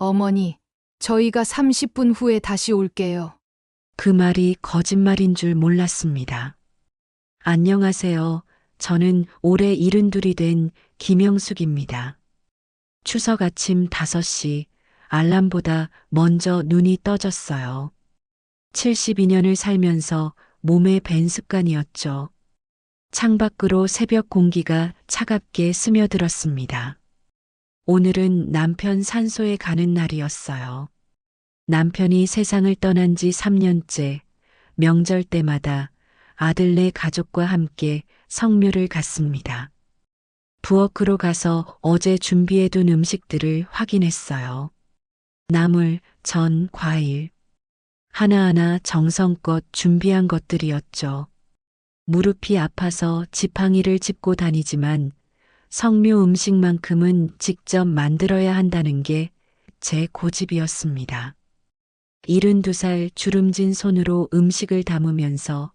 어머니, 저희가 30분 후에 다시 올게요. 그 말이 거짓말인 줄 몰랐습니다. 안녕하세요. 저는 올해 72이 된 김영숙입니다. 추석 아침 5시 알람보다 먼저 눈이 떠졌어요. 72년을 살면서 몸에 밴 습관이었죠. 창밖으로 새벽 공기가 차갑게 스며들었습니다. 오늘은 남편 산소에 가는 날이었어요. 남편이 세상을 떠난 지 3년째 명절 때마다 아들네 가족과 함께 성묘를 갔습니다. 부엌으로 가서 어제 준비해둔 음식들을 확인했어요. 나물, 전, 과일. 하나하나 정성껏 준비한 것들이었죠. 무릎이 아파서 지팡이를 짚고 다니지만 성묘 음식만큼은 직접 만들어야 한다는 게 제 고집이었습니다. 72살 주름진 손으로 음식을 담으면서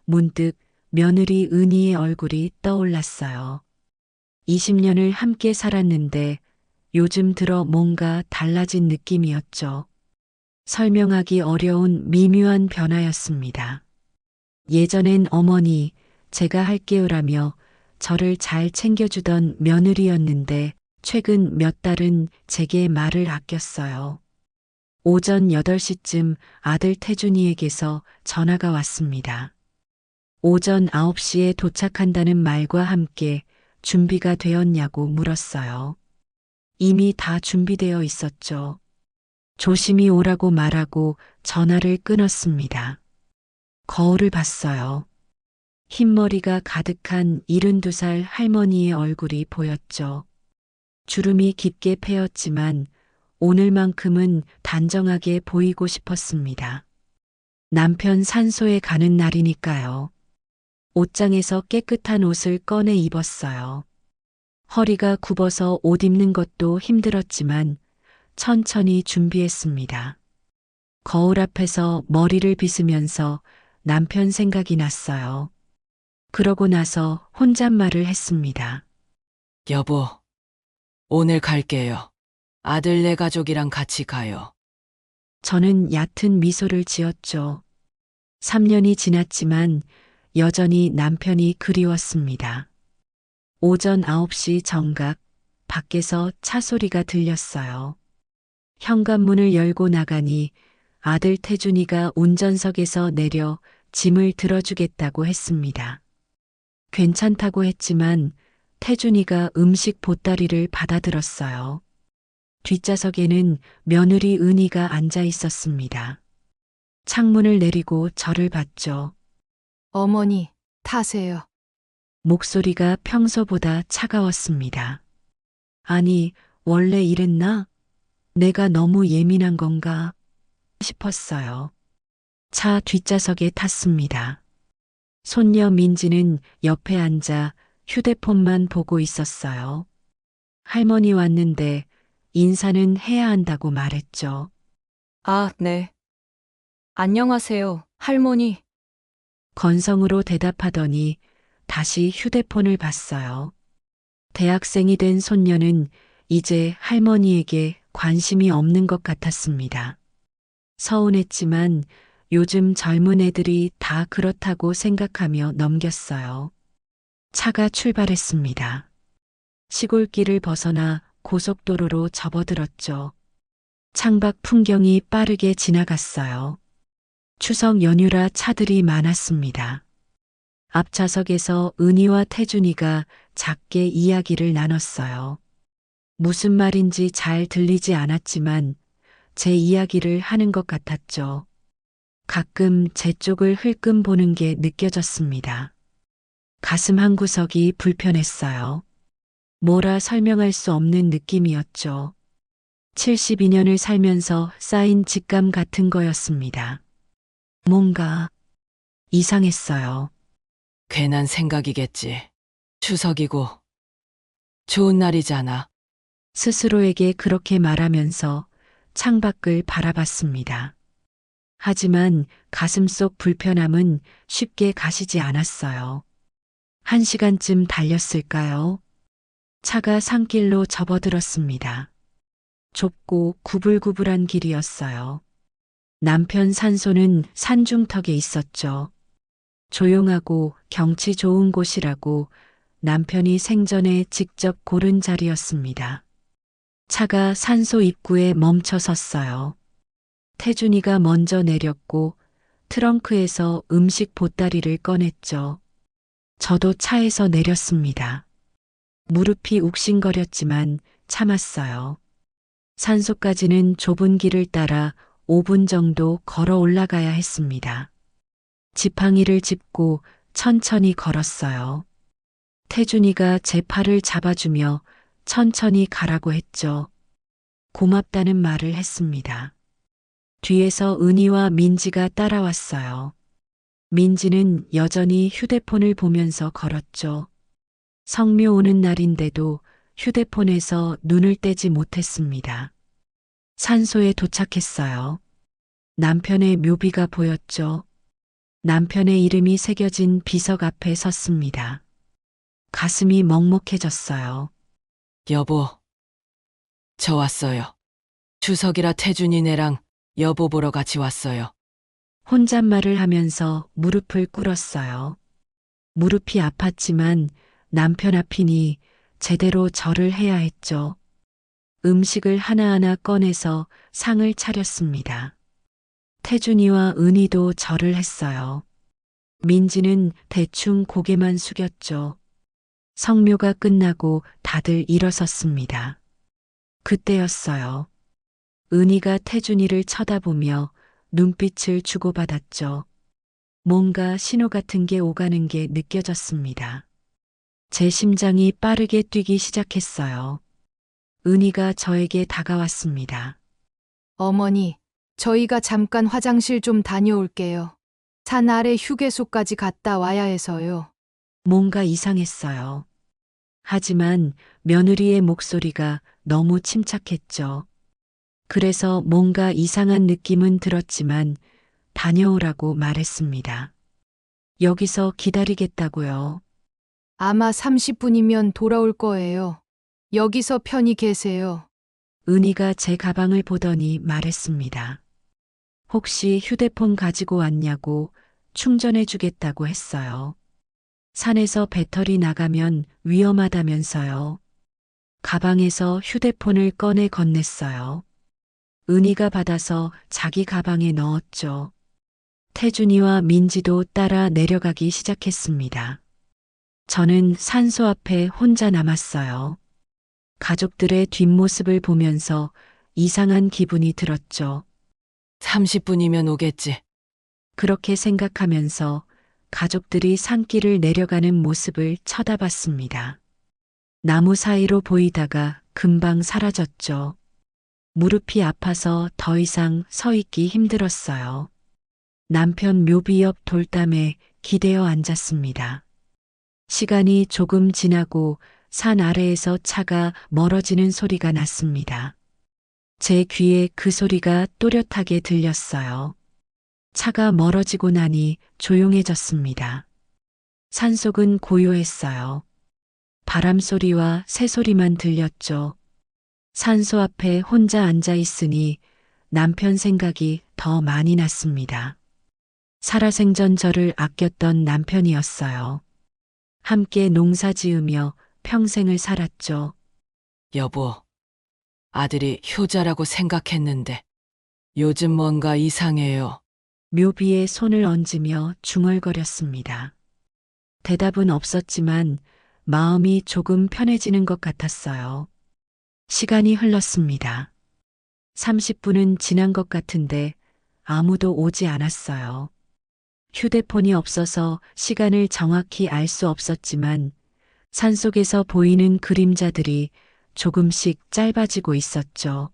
문득 며느리 은희의 얼굴이 떠올랐어요. 20년을 함께 살았는데 요즘 들어 뭔가 달라진 느낌이었죠. 설명하기 어려운 미묘한 변화였습니다. 예전엔 어머니, 제가 할게요라며 저를 잘 챙겨주던 며느리였는데 최근 몇 달은 제게 말을 아꼈어요. 오전 8시쯤 아들 태준이에게서 전화가 왔습니다. 오전 9시에 도착한다는 말과 함께 준비가 되었냐고 물었어요. 이미 다 준비되어 있었죠. 조심히 오라고 말하고 전화를 끊었습니다. 거울을 봤어요. 흰머리가 가득한 72살 할머니의 얼굴이 보였죠. 주름이 깊게 패였지만 오늘만큼은 단정하게 보이고 싶었습니다. 남편 산소에 가는 날이니까요. 옷장에서 깨끗한 옷을 꺼내 입었어요. 허리가 굽어서 옷 입는 것도 힘들었지만 천천히 준비했습니다. 거울 앞에서 머리를 빗으면서 남편 생각이 났어요. 그러고 나서 혼잣말을 했습니다. 여보, 오늘 갈게요. 아들네 가족이랑 같이 가요. 저는 얕은 미소를 지었죠. 3년이 지났지만 여전히 남편이 그리웠습니다. 오전 9시 정각, 밖에서 차 소리가 들렸어요. 현관문을 열고 나가니 아들 태준이가 운전석에서 내려 짐을 들어주겠다고 했습니다. 괜찮다고 했지만 태준이가 음식 보따리를 받아들었어요. 뒷좌석에는 며느리 은희가 앉아 있었습니다. 창문을 내리고 저를 봤죠. 어머니, 타세요. 목소리가 평소보다 차가웠습니다. 아니, 원래 이랬나? 내가 너무 예민한 건가? 싶었어요. 차 뒷좌석에 탔습니다. 손녀 민지는 옆에 앉아 휴대폰만 보고 있었어요. 할머니 왔는데 인사는 해야 한다고 말했죠. 아, 네. 안녕하세요, 할머니. 건성으로 대답하더니 다시 휴대폰을 봤어요. 대학생이 된 손녀는 이제 할머니에게 관심이 없는 것 같았습니다. 서운했지만 요즘 젊은 애들이 다 그렇다고 생각하며 넘겼어요. 차가 출발했습니다. 시골길을 벗어나 고속도로로 접어들었죠. 창밖 풍경이 빠르게 지나갔어요. 추석 연휴라 차들이 많았습니다. 앞좌석에서 은희와 태준이가 작게 이야기를 나눴어요. 무슨 말인지 잘 들리지 않았지만 제 이야기를 하는 것 같았죠. 가끔 제 쪽을 흘끔 보는 게 느껴졌습니다. 가슴 한구석이 불편했어요. 뭐라 설명할 수 없는 느낌이었죠. 72년을 살면서 쌓인 직감 같은 거였습니다. 뭔가 이상했어요. 괜한 생각이겠지. 추석이고 좋은 날이잖아. 스스로에게 그렇게 말하면서 창밖을 바라봤습니다. 하지만 가슴속 불편함은 쉽게 가시지 않았어요. 1시간쯤 달렸을까요? 차가 산길로 접어들었습니다. 좁고 구불구불한 길이었어요. 남편 산소는 산중턱에 있었죠. 조용하고 경치 좋은 곳이라고 남편이 생전에 직접 고른 자리였습니다. 차가 산소 입구에 멈춰 섰어요. 태준이가 먼저 내렸고 트렁크에서 음식 보따리를 꺼냈죠. 저도 차에서 내렸습니다. 무릎이 욱신거렸지만 참았어요. 산소까지는 좁은 길을 따라 5분 정도 걸어 올라가야 했습니다. 지팡이를 짚고 천천히 걸었어요. 태준이가 제 팔을 잡아주며 천천히 가라고 했죠. 고맙다는 말을 했습니다. 뒤에서 은희와 민지가 따라왔어요. 민지는 여전히 휴대폰을 보면서 걸었죠. 성묘 오는 날인데도 휴대폰에서 눈을 떼지 못했습니다. 산소에 도착했어요. 남편의 묘비가 보였죠. 남편의 이름이 새겨진 비석 앞에 섰습니다. 가슴이 먹먹해졌어요. 여보, 저 왔어요. 추석이라 태준이네랑 여보 보러 같이 왔어요. 혼잣말을 하면서 무릎을 꿇었어요. 무릎이 아팠지만 남편 앞이니 제대로 절을 해야 했죠. 음식을 하나하나 꺼내서 상을 차렸습니다. 태준이와 은희도 절을 했어요. 민지는 대충 고개만 숙였죠. 성묘가 끝나고 다들 일어섰습니다. 그때였어요. 은희가 태준이를 쳐다보며 눈빛을 주고받았죠. 뭔가 신호 같은 게 오가는 게 느껴졌습니다. 제 심장이 빠르게 뛰기 시작했어요. 은희가 저에게 다가왔습니다. 어머니, 저희가 잠깐 화장실 좀 다녀올게요. 산 아래 휴게소까지 갔다 와야 해서요. 뭔가 이상했어요. 하지만 며느리의 목소리가 너무 침착했죠. 그래서 뭔가 이상한 느낌은 들었지만 다녀오라고 말했습니다. 여기서 기다리겠다고요. 아마 30분이면 돌아올 거예요. 여기서 편히 계세요. 은희가 제 가방을 보더니 말했습니다. 혹시 휴대폰 가지고 왔냐고 충전해 주겠다고 했어요. 산에서 배터리 나가면 위험하다면서요. 가방에서 휴대폰을 꺼내 건넸어요. 은희가 받아서 자기 가방에 넣었죠. 태준이와 민지도 따라 내려가기 시작했습니다. 저는 산소 앞에 혼자 남았어요. 가족들의 뒷모습을 보면서 이상한 기분이 들었죠. 30분이면 오겠지. 그렇게 생각하면서 가족들이 산길을 내려가는 모습을 쳐다봤습니다. 나무 사이로 보이다가 금방 사라졌죠. 무릎이 아파서 더 이상 서 있기 힘들었어요. 남편 묘비 옆 돌담에 기대어 앉았습니다. 시간이 조금 지나고 산 아래에서 차가 멀어지는 소리가 났습니다. 제 귀에 그 소리가 또렷하게 들렸어요. 차가 멀어지고 나니 조용해졌습니다. 산속은 고요했어요. 바람 소리와 새 소리만 들렸죠. 산소 앞에 혼자 앉아 있으니 남편 생각이 더 많이 났습니다. 살아생전 저를 아꼈던 남편이었어요. 함께 농사 지으며 평생을 살았죠. 여보, 아들이 효자라고 생각했는데 요즘 뭔가 이상해요. 묘비에 손을 얹으며 중얼거렸습니다. 대답은 없었지만 마음이 조금 편해지는 것 같았어요. 시간이 흘렀습니다. 30분은 지난 것 같은데 아무도 오지 않았어요. 휴대폰이 없어서 시간을 정확히 알 수 없었지만 산속에서 보이는 그림자들이 조금씩 짧아지고 있었죠.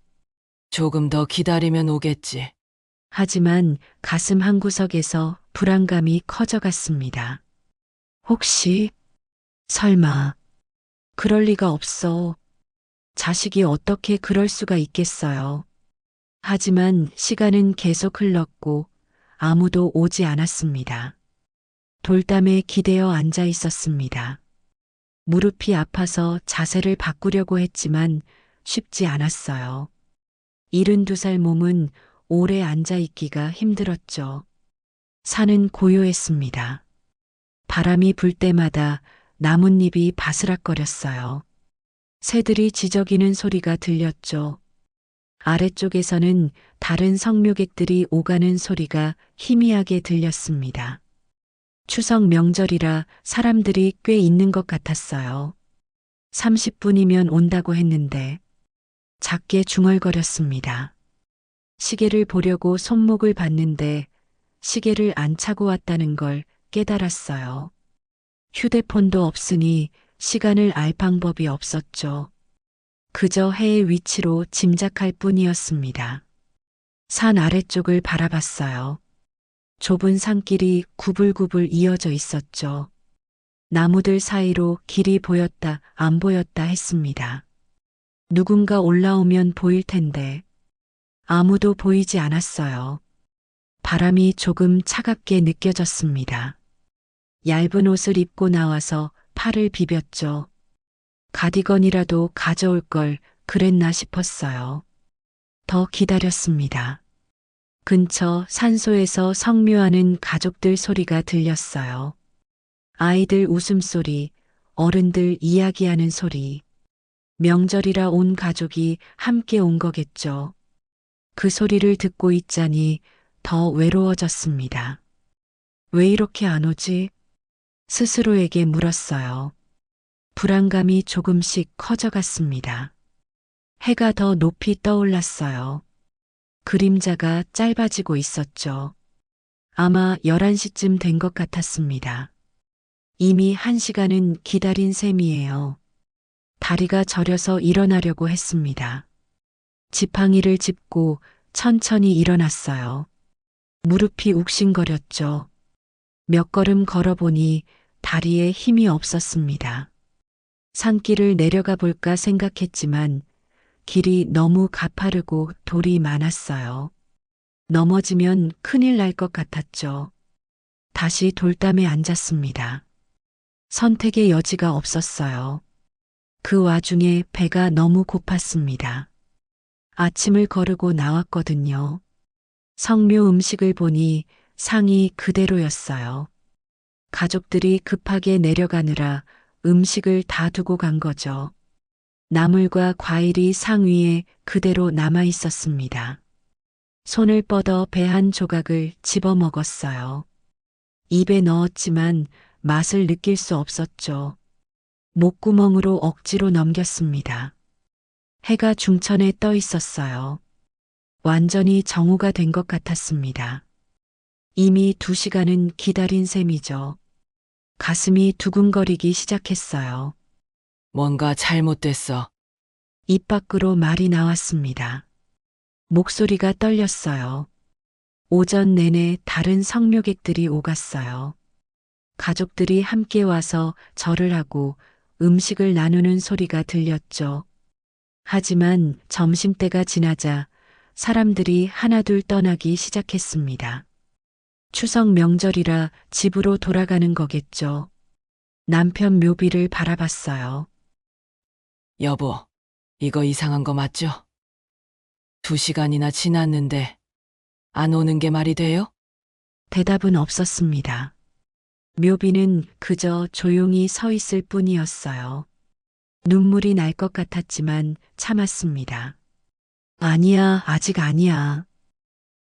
조금 더 기다리면 오겠지. 하지만 가슴 한구석에서 불안감이 커져갔습니다. 혹시, 설마, 그럴 리가 없어. 자식이 어떻게 그럴 수가 있겠어요. 하지만 시간은 계속 흘렀고 아무도 오지 않았습니다. 돌담에 기대어 앉아 있었습니다. 무릎이 아파서 자세를 바꾸려고 했지만 쉽지 않았어요. 72살 몸은 오래 앉아있기가 힘들었죠. 산은 고요했습니다. 바람이 불 때마다 나뭇잎이 바스락거렸어요. 새들이 지저귀는 소리가 들렸죠. 아래쪽에서는 다른 성묘객들이 오가는 소리가 희미하게 들렸습니다. 추석 명절이라 사람들이 꽤 있는 것 같았어요. 30분이면 온다고 했는데 작게 중얼거렸습니다. 시계를 보려고 손목을 봤는데 시계를 안 차고 왔다는 걸 깨달았어요. 휴대폰도 없으니 시간을 알 방법이 없었죠. 그저 해의 위치로 짐작할 뿐이었습니다. 산 아래쪽을 바라봤어요. 좁은 산길이 구불구불 이어져 있었죠. 나무들 사이로 길이 보였다 안 보였다 했습니다. 누군가 올라오면 보일 텐데 아무도 보이지 않았어요. 바람이 조금 차갑게 느껴졌습니다. 얇은 옷을 입고 나와서 팔을 비볐죠. 가디건이라도 가져올 걸 그랬나 싶었어요. 더 기다렸습니다. 근처 산소에서 성묘하는 가족들 소리가 들렸어요. 아이들 웃음소리, 어른들 이야기하는 소리. 명절이라 온 가족이 함께 온 거겠죠. 그 소리를 듣고 있자니 더 외로워졌습니다. 왜 이렇게 안 오지? 스스로에게 물었어요. 불안감이 조금씩 커져갔습니다. 해가 더 높이 떠올랐어요. 그림자가 짧아지고 있었죠. 아마 11시쯤 된 것 같았습니다. 이미 1시간은 기다린 셈이에요. 다리가 저려서 일어나려고 했습니다. 지팡이를 짚고 천천히 일어났어요. 무릎이 욱신거렸죠. 몇 걸음 걸어보니 다리에 힘이 없었습니다. 산길을 내려가 볼까 생각했지만 길이 너무 가파르고 돌이 많았어요. 넘어지면 큰일 날 것 같았죠. 다시 돌담에 앉았습니다. 선택의 여지가 없었어요. 그 와중에 배가 너무 고팠습니다. 아침을 거르고 나왔거든요. 성묘 음식을 보니 상이 그대로였어요. 가족들이 급하게 내려가느라 음식을 다 두고 간 거죠. 나물과 과일이 상 위에 그대로 남아 있었습니다. 손을 뻗어 배 한 조각을 집어 먹었어요. 입에 넣었지만 맛을 느낄 수 없었죠. 목구멍으로 억지로 넘겼습니다. 해가 중천에 떠 있었어요. 완전히 정오가 된 것 같았습니다. 이미 2시간은 기다린 셈이죠. 가슴이 두근거리기 시작했어요. 뭔가 잘못됐어. 입 밖으로 말이 나왔습니다. 목소리가 떨렸어요. 오전 내내 다른 성묘객들이 오갔어요. 가족들이 함께 와서 절을 하고 음식을 나누는 소리가 들렸죠. 하지만 점심때가 지나자 사람들이 하나둘 떠나기 시작했습니다. 추석 명절이라 집으로 돌아가는 거겠죠. 남편 묘비를 바라봤어요. 여보, 이거 이상한 거 맞죠? 2시간이나 지났는데 안 오는 게 말이 돼요? 대답은 없었습니다. 묘비는 그저 조용히 서 있을 뿐이었어요. 눈물이 날 것 같았지만 참았습니다. 아니야, 아직 아니야.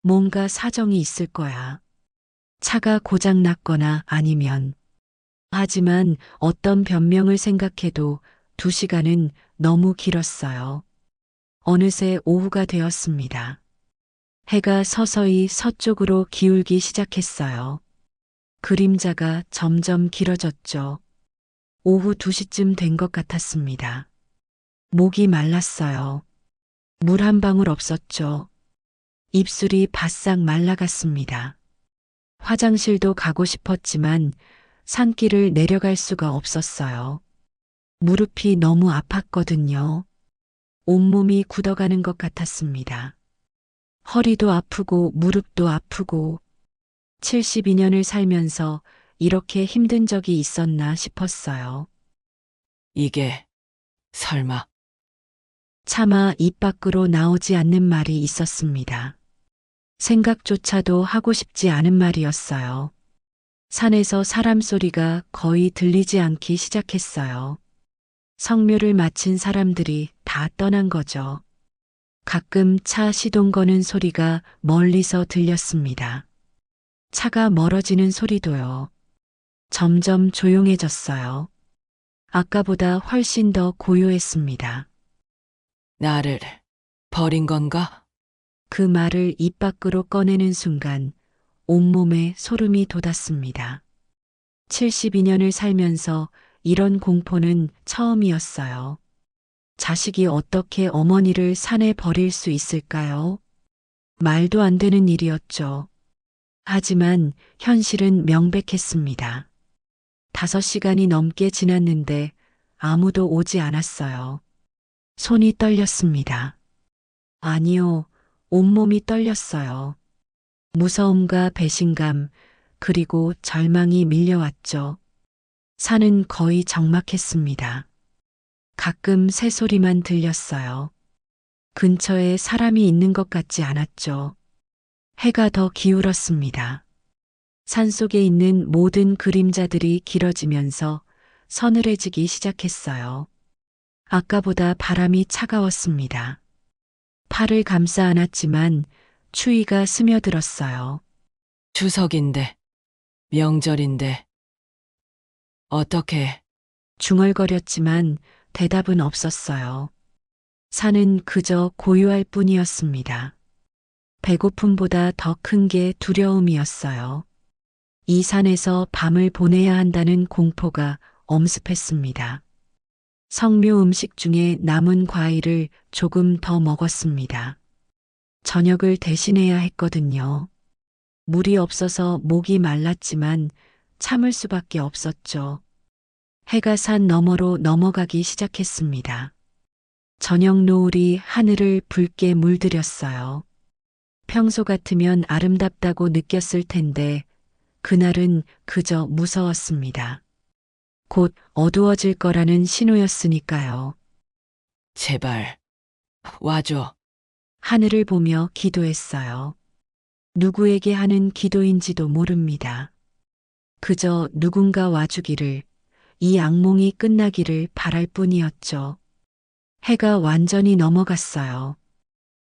뭔가 사정이 있을 거야. 차가 고장 났거나 아니면. 하지만 어떤 변명을 생각해도 2시간은 너무 길었어요. 어느새 오후가 되었습니다. 해가 서서히 서쪽으로 기울기 시작했어요. 그림자가 점점 길어졌죠. 오후 2시쯤 된 것 같았습니다. 목이 말랐어요. 물 한 방울 없었죠. 입술이 바싹 말라갔습니다. 화장실도 가고 싶었지만 산길을 내려갈 수가 없었어요. 무릎이 너무 아팠거든요. 온몸이 굳어가는 것 같았습니다. 허리도 아프고 무릎도 아프고 72년을 살면서 이렇게 힘든 적이 있었나 싶었어요. 이게 설마 차마 입 밖으로 나오지 않는 말이 있었습니다. 생각조차도 하고 싶지 않은 말이었어요. 산에서 사람 소리가 거의 들리지 않기 시작했어요. 성묘를 마친 사람들이 다 떠난 거죠. 가끔 차 시동 거는 소리가 멀리서 들렸습니다. 차가 멀어지는 소리도요. 점점 조용해졌어요. 아까보다 훨씬 더 고요했습니다. 나를 버린 건가? 그 말을 입 밖으로 꺼내는 순간 온몸에 소름이 돋았습니다. 72년을 살면서 이런 공포는 처음이었어요. 자식이 어떻게 어머니를 산에 버릴 수 있을까요? 말도 안 되는 일이었죠. 하지만 현실은 명백했습니다. 5시간이 넘게 지났는데 아무도 오지 않았어요. 손이 떨렸습니다. 아니요, 온몸이 떨렸어요. 무서움과 배신감, 그리고 절망이 밀려왔죠. 산은 거의 적막했습니다. 가끔 새소리만 들렸어요. 근처에 사람이 있는 것 같지 않았죠. 해가 더 기울었습니다. 산속에 있는 모든 그림자들이 길어지면서 서늘해지기 시작했어요. 아까보다 바람이 차가웠습니다. 팔을 감싸 안았지만 추위가 스며들었어요. 추석인데, 명절인데. 어떻게 중얼거렸지만 대답은 없었어요. 산은 그저 고요할 뿐이었습니다. 배고픔보다 더 큰 게 두려움이었어요. 이 산에서 밤을 보내야 한다는 공포가 엄습했습니다. 성묘 음식 중에 남은 과일을 조금 더 먹었습니다. 저녁을 대신해야 했거든요. 물이 없어서 목이 말랐지만 참을 수밖에 없었죠. 해가 산 너머로 넘어가기 시작했습니다. 저녁 노을이 하늘을 붉게 물들였어요. 평소 같으면 아름답다고 느꼈을 텐데 그날은 그저 무서웠습니다. 곧 어두워질 거라는 신호였으니까요. 제발 와줘. 하늘을 보며 기도했어요. 누구에게 하는 기도인지도 모릅니다. 그저 누군가 와주기를, 이 악몽이 끝나기를 바랄 뿐이었죠. 해가 완전히 넘어갔어요.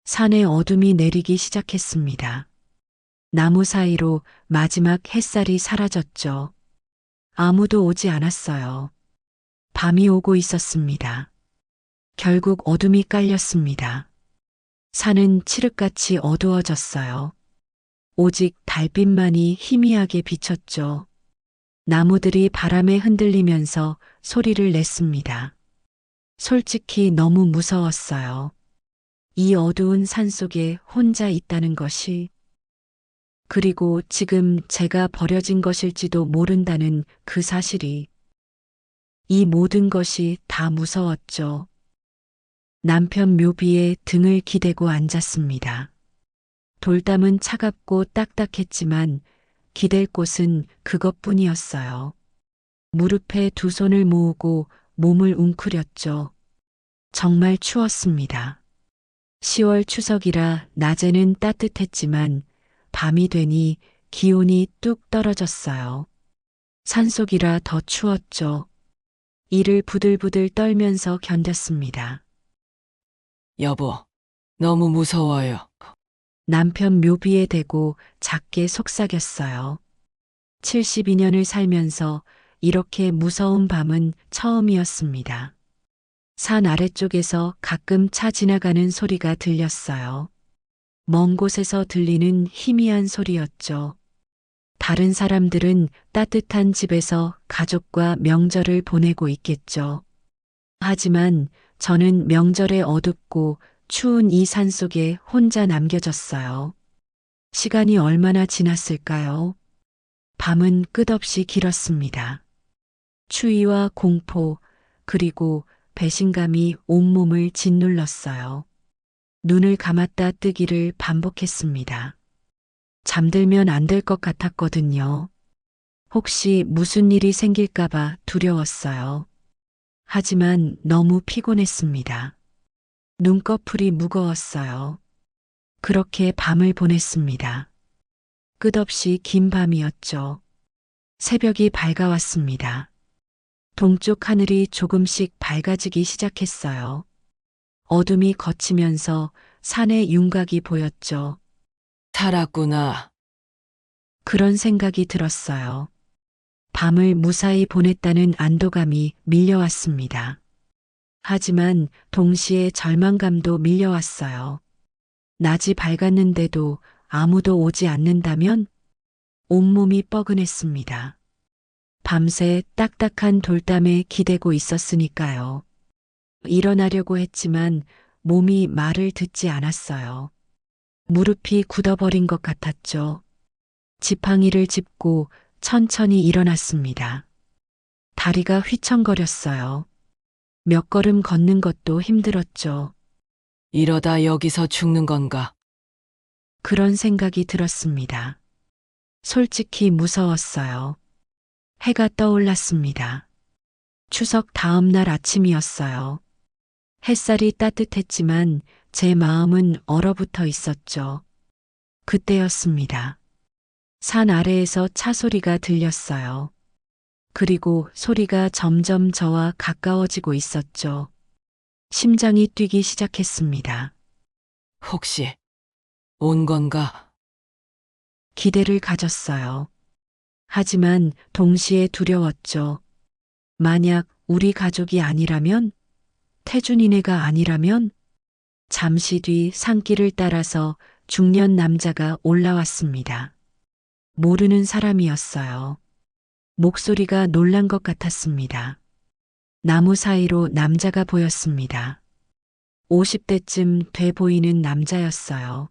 산에 어둠이 내리기 시작했습니다. 나무 사이로 마지막 햇살이 사라졌죠. 아무도 오지 않았어요. 밤이 오고 있었습니다. 결국 어둠이 깔렸습니다. 산은 칠흑같이 어두워졌어요. 오직 달빛만이 희미하게 비쳤죠. 나무들이 바람에 흔들리면서 소리를 냈습니다. 솔직히 너무 무서웠어요. 이 어두운 산 속에 혼자 있다는 것이, 그리고 지금 제가 버려진 것일지도 모른다는 그 사실이, 이 모든 것이 다 무서웠죠. 남편 묘비에 등을 기대고 앉았습니다. 돌담은 차갑고 딱딱했지만 기댈 곳은 그것뿐이었어요. 무릎에 두 손을 모으고 몸을 웅크렸죠. 정말 추웠습니다. 10월 추석이라 낮에는 따뜻했지만 밤이 되니 기온이 뚝 떨어졌어요. 산속이라 더 추웠죠. 이를 부들부들 떨면서 견뎠습니다. 여보, 너무 무서워요. 남편 묘비에 대고 작게 속삭였어요. 72년을 살면서 이렇게 무서운 밤은 처음이었습니다. 산 아래쪽에서 가끔 차 지나가는 소리가 들렸어요. 먼 곳에서 들리는 희미한 소리였죠. 다른 사람들은 따뜻한 집에서 가족과 명절을 보내고 있겠죠. 하지만 저는 명절에 어둡고 추운 이 산 속에 혼자 남겨졌어요. 시간이 얼마나 지났을까요? 밤은 끝없이 길었습니다. 추위와 공포, 그리고 배신감이 온몸을 짓눌렀어요. 눈을 감았다 뜨기를 반복했습니다. 잠들면 안 될 것 같았거든요. 혹시 무슨 일이 생길까봐 두려웠어요. 하지만 너무 피곤했습니다. 눈꺼풀이 무거웠어요. 그렇게 밤을 보냈습니다. 끝없이 긴 밤이었죠. 새벽이 밝아왔습니다. 동쪽 하늘이 조금씩 밝아지기 시작했어요. 어둠이 걷히면서 산의 윤곽이 보였죠. 살았구나. 그런 생각이 들었어요. 밤을 무사히 보냈다는 안도감이 밀려왔습니다. 하지만 동시에 절망감도 밀려왔어요. 낮이 밝았는데도 아무도 오지 않는다면 온몸이 뻐근했습니다. 밤새 딱딱한 돌담에 기대고 있었으니까요. 일어나려고 했지만 몸이 말을 듣지 않았어요. 무릎이 굳어버린 것 같았죠. 지팡이를 짚고 천천히 일어났습니다. 다리가 휘청거렸어요. 몇 걸음 걷는 것도 힘들었죠. 이러다 여기서 죽는 건가? 그런 생각이 들었습니다. 솔직히 무서웠어요. 해가 떠올랐습니다. 추석 다음 날 아침이었어요. 햇살이 따뜻했지만 제 마음은 얼어붙어 있었죠. 그때였습니다. 산 아래에서 차 소리가 들렸어요. 그리고 소리가 점점 저와 가까워지고 있었죠. 심장이 뛰기 시작했습니다. 혹시 온 건가? 기대를 가졌어요. 하지만 동시에 두려웠죠. 만약 우리 가족이 아니라면, 태준이네가 아니라면, 잠시 뒤 산길을 따라서 중년 남자가 올라왔습니다. 모르는 사람이었어요. 목소리가 놀란 것 같았습니다. 나무 사이로 남자가 보였습니다. 50대쯤 돼 보이는 남자였어요.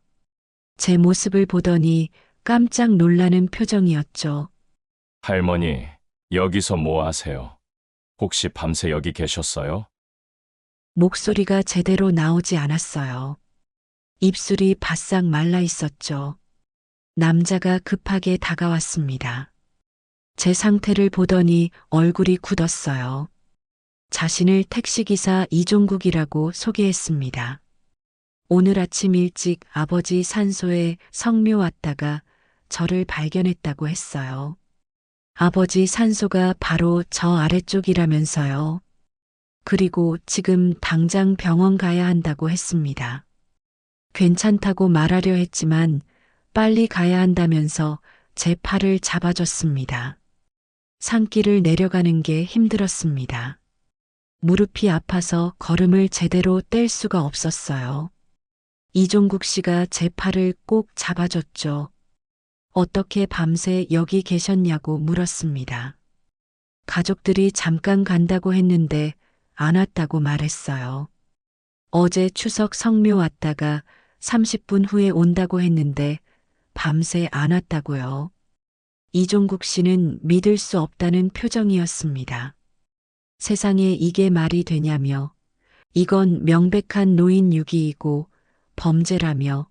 제 모습을 보더니 깜짝 놀라는 표정이었죠. 할머니, 여기서 뭐 하세요? 혹시 밤새 여기 계셨어요? 목소리가 제대로 나오지 않았어요. 입술이 바싹 말라 있었죠. 남자가 급하게 다가왔습니다. 제 상태를 보더니 얼굴이 굳었어요. 자신을 택시기사 이종국이라고 소개했습니다. 오늘 아침 일찍 아버지 산소에 성묘 왔다가 저를 발견했다고 했어요. 아버지 산소가 바로 저 아래쪽이라면서요. 그리고 지금 당장 병원 가야 한다고 했습니다. 괜찮다고 말하려 했지만 빨리 가야 한다면서 제 팔을 잡아줬습니다. 산길을 내려가는 게 힘들었습니다. 무릎이 아파서 걸음을 제대로 뗄 수가 없었어요. 이종국 씨가 제 팔을 꼭 잡아줬죠. 어떻게 밤새 여기 계셨냐고 물었습니다. 가족들이 잠깐 간다고 했는데 안 왔다고 말했어요. 어제 추석 성묘 왔다가 30분 후에 온다고 했는데 밤새 안 왔다고요. 이종국 씨는 믿을 수 없다는 표정이었습니다. 세상에 이게 말이 되냐며 이건 명백한 노인 유기이고 범죄라며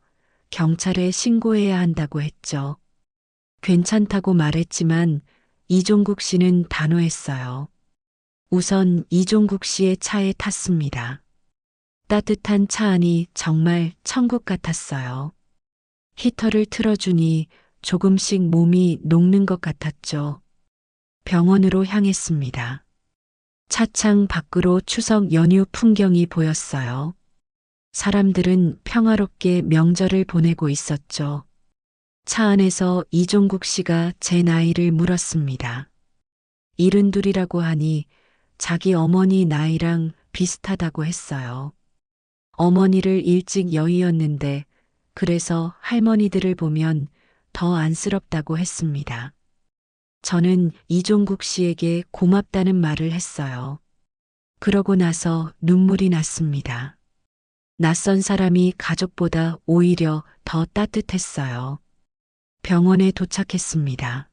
경찰에 신고해야 한다고 했죠. 괜찮다고 말했지만 이종국 씨는 단호했어요. 우선 이종국 씨의 차에 탔습니다. 따뜻한 차 안이 정말 천국 같았어요. 히터를 틀어주니 조금씩 몸이 녹는 것 같았죠. 병원으로 향했습니다. 차창 밖으로 추석 연휴 풍경이 보였어요. 사람들은 평화롭게 명절을 보내고 있었죠. 차 안에서 이종국 씨가 제 나이를 물었습니다. 72이라고 하니 자기 어머니 나이랑 비슷하다고 했어요. 어머니를 일찍 여의었는데 그래서 할머니들을 보면 더 안쓰럽다고 했습니다. 저는 이종국 씨에게 고맙다는 말을 했어요. 그러고 나서 눈물이 났습니다. 낯선 사람이 가족보다 오히려 더 따뜻했어요. 병원에 도착했습니다.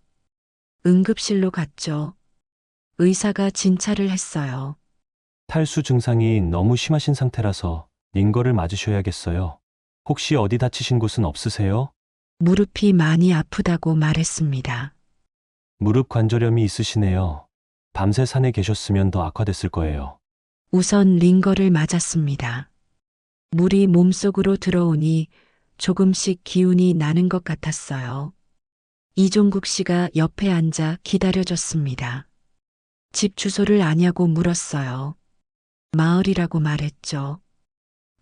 응급실로 갔죠. 의사가 진찰을 했어요. 탈수 증상이 너무 심하신 상태라서 링거를 맞으셔야겠어요. 혹시 어디 다치신 곳은 없으세요? 무릎이 많이 아프다고 말했습니다. 무릎 관절염이 있으시네요. 밤새 산에 계셨으면 더 악화됐을 거예요. 우선 링거를 맞았습니다. 물이 몸속으로 들어오니 조금씩 기운이 나는 것 같았어요. 이종국 씨가 옆에 앉아 기다려줬습니다. 집 주소를 아냐고 물었어요. 마을이라고 말했죠.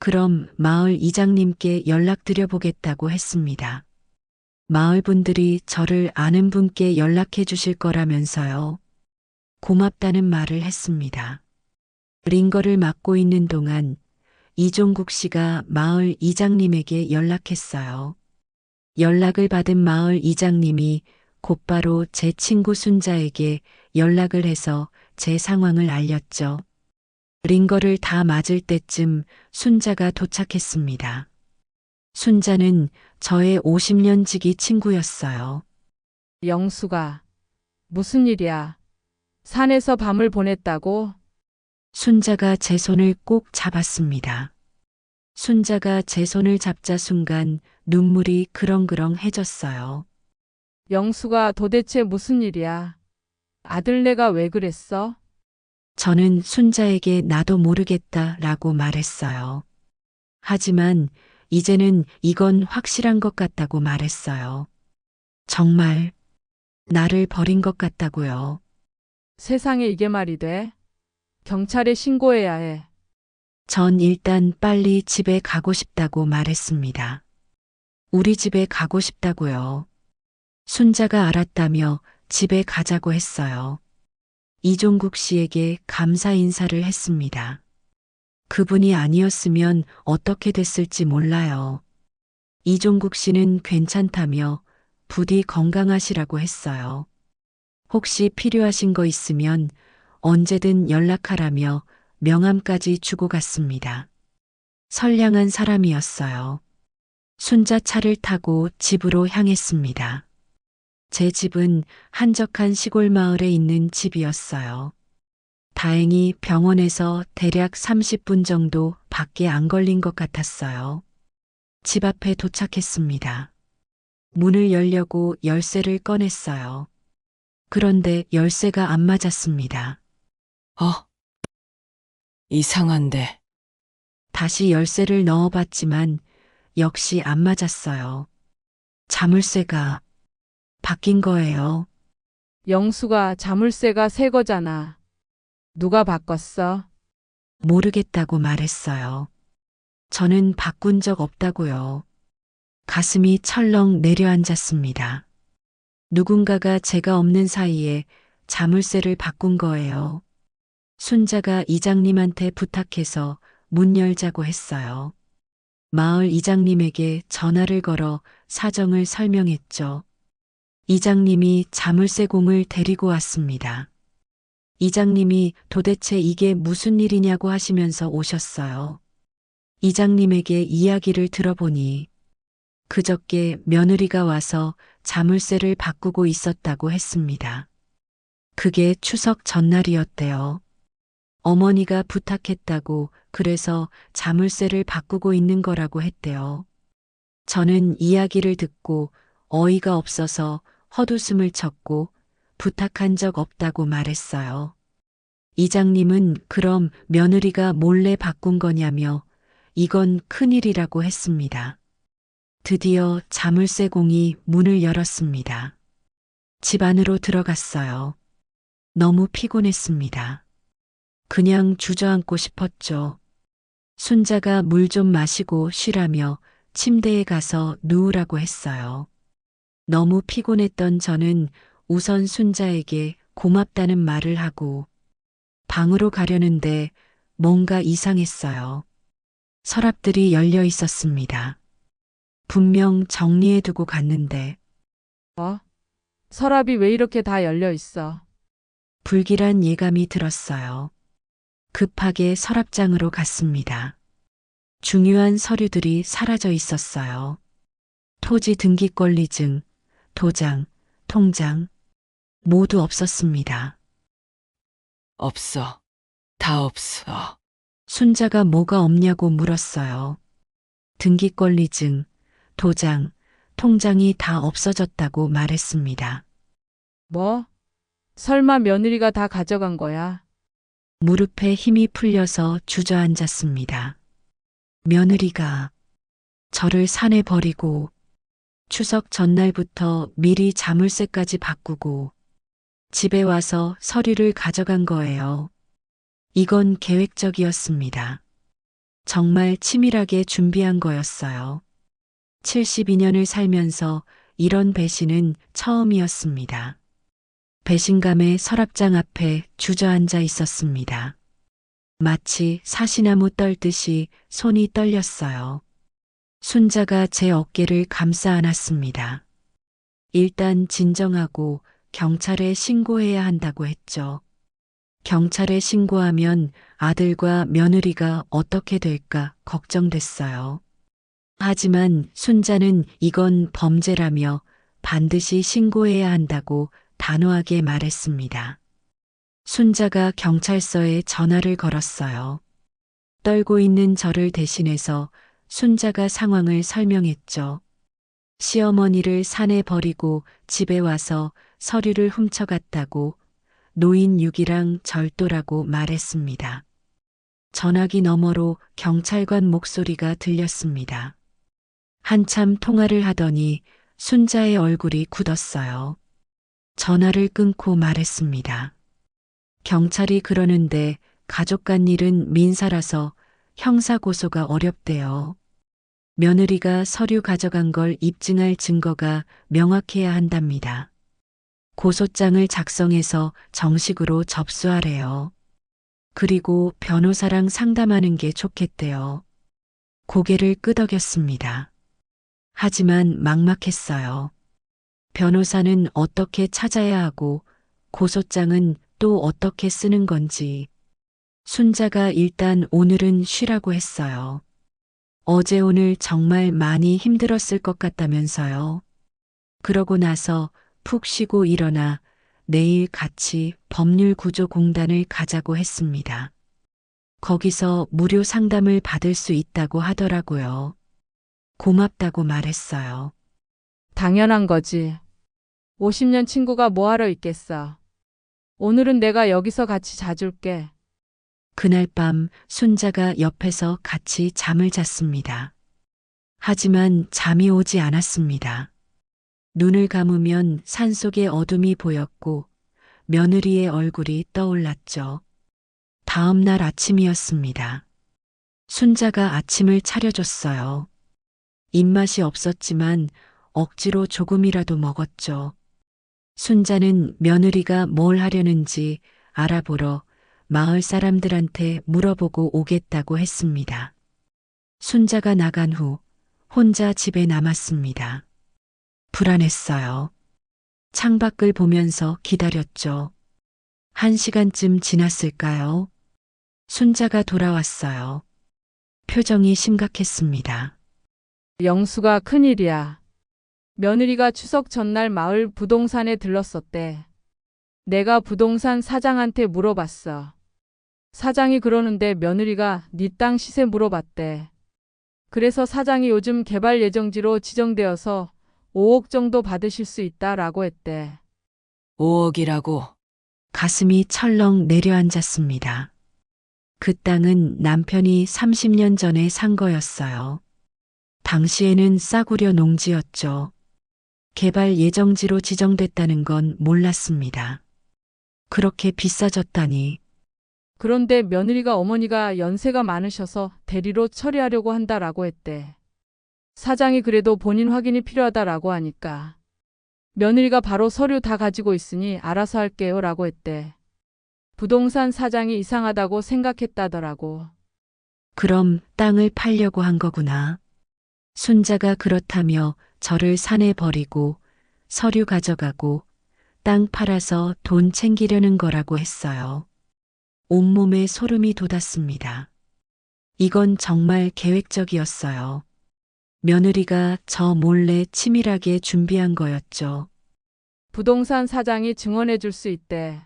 그럼 마을 이장님께 연락드려 보겠다고 했습니다. 마을 분들이 저를 아는 분께 연락해 주실 거라면서요. 고맙다는 말을 했습니다. 링거를 맡고 있는 동안 이종국 씨가 마을 이장님에게 연락했어요. 연락을 받은 마을 이장님이 곧바로 제 친구 순자에게 연락을 해서 제 상황을 알렸죠. 링거를 다 맞을 때쯤 순자가 도착했습니다. 순자는 저의 50년 지기 친구였어요. 영수가 무슨 일이야? 산에서 밤을 보냈다고? 순자가 제 손을 꼭 잡았습니다. 순자가 제 손을 잡자 순간 눈물이 그렁그렁해졌어요. 영수가 도대체 무슨 일이야? 아들네가 왜 그랬어? 저는 순자에게 나도 모르겠다라고 말했어요. 하지만 이제는 이건 확실한 것 같다고 말했어요. 정말 나를 버린 것 같다고요. 세상에 이게 말이 돼? 경찰에 신고해야 해. 전 일단 빨리 집에 가고 싶다고 말했습니다. 우리 집에 가고 싶다고요. 순자가 알았다며 집에 가자고 했어요. 이종국 씨에게 감사 인사를 했습니다. 그분이 아니었으면 어떻게 됐을지 몰라요. 이종국 씨는 괜찮다며 부디 건강하시라고 했어요. 혹시 필요하신 거 있으면 언제든 연락하라며 명함까지 주고 갔습니다. 선량한 사람이었어요. 순자 차를 타고 집으로 향했습니다. 제 집은 한적한 시골 마을에 있는 집이었어요. 다행히 병원에서 대략 30분 정도 밖에 안 걸린 것 같았어요. 집 앞에 도착했습니다. 문을 열려고 열쇠를 꺼냈어요. 그런데 열쇠가 안 맞았습니다. 이상한데. 다시 열쇠를 넣어봤지만 역시 안 맞았어요. 자물쇠가 바뀐 거예요. 영수가 자물쇠가 새 거잖아. 누가 바꿨어? 모르겠다고 말했어요. 저는 바꾼 적 없다고요. 가슴이 철렁 내려앉았습니다. 누군가가 제가 없는 사이에 자물쇠를 바꾼 거예요. 순자가 이장님한테 부탁해서 문 열자고 했어요. 마을 이장님에게 전화를 걸어 사정을 설명했죠. 이장님이 자물쇠 공을 데리고 왔습니다. 이장님이 도대체 이게 무슨 일이냐고 하시면서 오셨어요. 이장님에게 이야기를 들어보니 그저께 며느리가 와서 자물쇠를 바꾸고 있었다고 했습니다. 그게 추석 전날이었대요. 어머니가 부탁했다고 그래서 자물쇠를 바꾸고 있는 거라고 했대요. 저는 이야기를 듣고 어이가 없어서 헛웃음을 쳤고 부탁한 적 없다고 말했어요. 이장님은 그럼 며느리가 몰래 바꾼 거냐며 이건 큰일이라고 했습니다. 드디어 자물쇠 공이 문을 열었습니다. 집 안으로 들어갔어요. 너무 피곤했습니다. 그냥 주저앉고 싶었죠. 순자가 물 좀 마시고 쉬라며 침대에 가서 누우라고 했어요. 너무 피곤했던 저는 우선 순자에게 고맙다는 말을 하고 방으로 가려는데 뭔가 이상했어요. 서랍들이 열려 있었습니다. 분명 정리해두고 갔는데 서랍이 왜 이렇게 다 열려 있어? 불길한 예감이 들었어요. 급하게 서랍장으로 갔습니다. 중요한 서류들이 사라져 있었어요. 토지 등기권리증, 도장, 통장 모두 없었습니다. 없어. 다 없어. 순자가 뭐가 없냐고 물었어요. 등기권리증, 도장, 통장이 다 없어졌다고 말했습니다. 뭐? 설마 며느리가 다 가져간 거야? 무릎에 힘이 풀려서 주저앉았습니다. 며느리가 저를 산에 버리고 추석 전날부터 미리 자물쇠까지 바꾸고 집에 와서 서류를 가져간 거예요. 이건 계획적이었습니다. 정말 치밀하게 준비한 거였어요. 72년을 살면서 이런 배신은 처음이었습니다. 배신감에 서랍장 앞에 주저앉아 있었습니다. 마치 사시나무 떨듯이 손이 떨렸어요. 순자가 제 어깨를 감싸 안았습니다. 일단 진정하고 경찰에 신고해야 한다고 했죠. 경찰에 신고하면 아들과 며느리가 어떻게 될까 걱정됐어요. 하지만 순자는 이건 범죄라며 반드시 신고해야 한다고 단호하게 말했습니다. 순자가 경찰서에 전화를 걸었어요. 떨고 있는 저를 대신해서 순자가 상황을 설명했죠. 시어머니를 산에 버리고 집에 와서 서류를 훔쳐갔다고 노인 6이랑 절도라고 말했습니다. 전화기 너머로 경찰관 목소리가 들렸습니다. 한참 통화를 하더니 순자의 얼굴이 굳었어요. 전화를 끊고 말했습니다. 경찰이 그러는데 가족 간 일은 민사라서 형사고소가 어렵대요. 며느리가 서류 가져간 걸 입증할 증거가 명확해야 한답니다. 고소장을 작성해서 정식으로 접수하래요. 그리고 변호사랑 상담하는 게 좋겠대요. 고개를 끄덕였습니다. 하지만 막막했어요. 변호사는 어떻게 찾아야 하고 고소장은 또 어떻게 쓰는 건지. 순자가 일단 오늘은 쉬라고 했어요. 어제 오늘 정말 많이 힘들었을 것 같다면서요. 그러고 나서 푹 쉬고 일어나 내일 같이 법률구조공단을 가자고 했습니다. 거기서 무료 상담을 받을 수 있다고 하더라고요. 고맙다고 말했어요. 당연한 거지. 50년 친구가 뭐하러 있겠어. 오늘은 내가 여기서 같이 자줄게. 그날 밤 순자가 옆에서 같이 잠을 잤습니다. 하지만 잠이 오지 않았습니다. 눈을 감으면 산속의 어둠이 보였고 며느리의 얼굴이 떠올랐죠. 다음 날 아침이었습니다. 순자가 아침을 차려줬어요. 입맛이 없었지만 억지로 조금이라도 먹었죠. 순자는 며느리가 뭘 하려는지 알아보러 마을 사람들한테 물어보고 오겠다고 했습니다. 순자가 나간 후 혼자 집에 남았습니다. 불안했어요. 창밖을 보면서 기다렸죠. 1시간쯤 지났을까요? 순자가 돌아왔어요. 표정이 심각했습니다. 영수가 큰일이야. 며느리가 추석 전날 마을 부동산에 들렀었대. 내가 부동산 사장한테 물어봤어. 사장이 그러는데 며느리가 네 땅 시세 물어봤대. 그래서 사장이 요즘 개발 예정지로 지정되어서 5억 정도 받으실 수 있다라고 했대. 5억이라고. 가슴이 철렁 내려앉았습니다. 그 땅은 남편이 30년 전에 산 거였어요. 당시에는 싸구려 농지였죠. 개발 예정지로 지정됐다는 건 몰랐습니다. 그렇게 비싸졌다니. 그런데 며느리가 어머니가 연세가 많으셔서 대리로 처리하려고 한다라고 했대. 사장이 그래도 본인 확인이 필요하다라고 하니까. 며느리가 바로 서류 다 가지고 있으니 알아서 할게요 라고 했대. 부동산 사장이 이상하다고 생각했다더라고. 그럼 땅을 팔려고 한 거구나. 순자가 그렇다며 저를 산에 버리고 서류 가져가고 땅 팔아서 돈 챙기려는 거라고 했어요. 온몸에 소름이 돋았습니다. 이건 정말 계획적이었어요. 며느리가 저 몰래 치밀하게 준비한 거였죠. 부동산 사장이 증언해 줄 수 있대.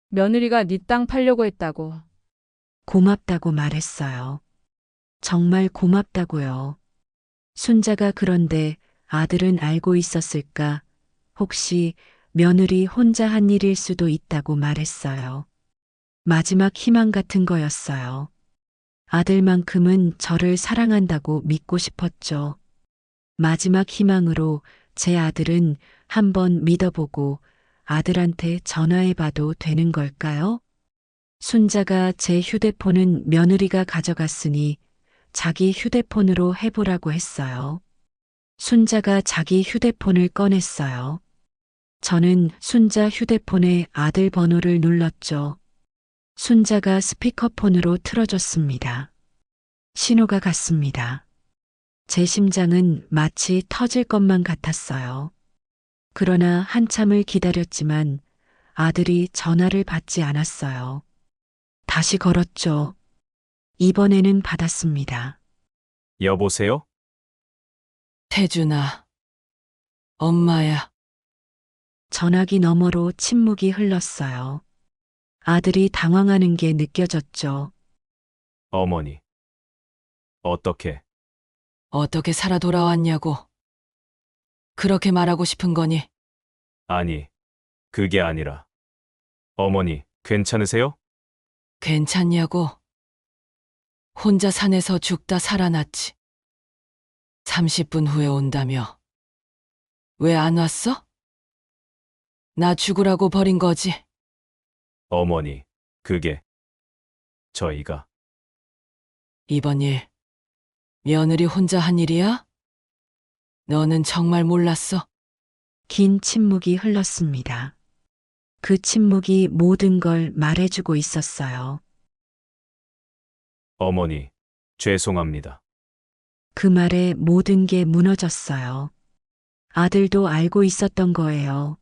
며느리가 네 땅 팔려고 했다고. 고맙다고 말했어요. 정말 고맙다고요. 순자가 그런데 아들은 알고 있었을까? 혹시 며느리 혼자 한 일일 수도 있다고 말했어요. 마지막 희망 같은 거였어요. 아들만큼은 저를 사랑한다고 믿고 싶었죠. 마지막 희망으로 제 아들은 한번 믿어보고 아들한테 전화해봐도 되는 걸까요? 순자가 제 휴대폰은 며느리가 가져갔으니 자기 휴대폰으로 해보라고 했어요. 순자가 자기 휴대폰을 꺼냈어요. 저는 순자 휴대폰에 아들 번호를 눌렀죠. 순자가 스피커폰으로 틀어줬습니다. 신호가 갔습니다. 제 심장은 마치 터질 것만 같았어요. 그러나 한참을 기다렸지만 아들이 전화를 받지 않았어요. 다시 걸었죠. 이번에는 받았습니다. 여보세요? 태준아. 엄마야. 전화기 너머로 침묵이 흘렀어요. 아들이 당황하는 게 느껴졌죠. 어머니. 어떻게? 어떻게 살아 돌아왔냐고. 그렇게 말하고 싶은 거니? 아니, 그게 아니라. 어머니, 괜찮으세요? 괜찮냐고. 혼자 산에서 죽다 살아났지. 30분 후에 온다며. 왜 안 왔어? 나 죽으라고 버린 거지. 어머니, 그게 저희가 이번 일, 며느리 혼자 한 일이야? 너는 정말 몰랐어? 긴 침묵이 흘렀습니다. 그 침묵이 모든 걸 말해주고 있었어요. 어머니, 죄송합니다. 그 말에 모든 게 무너졌어요. 아들도 알고 있었던 거예요.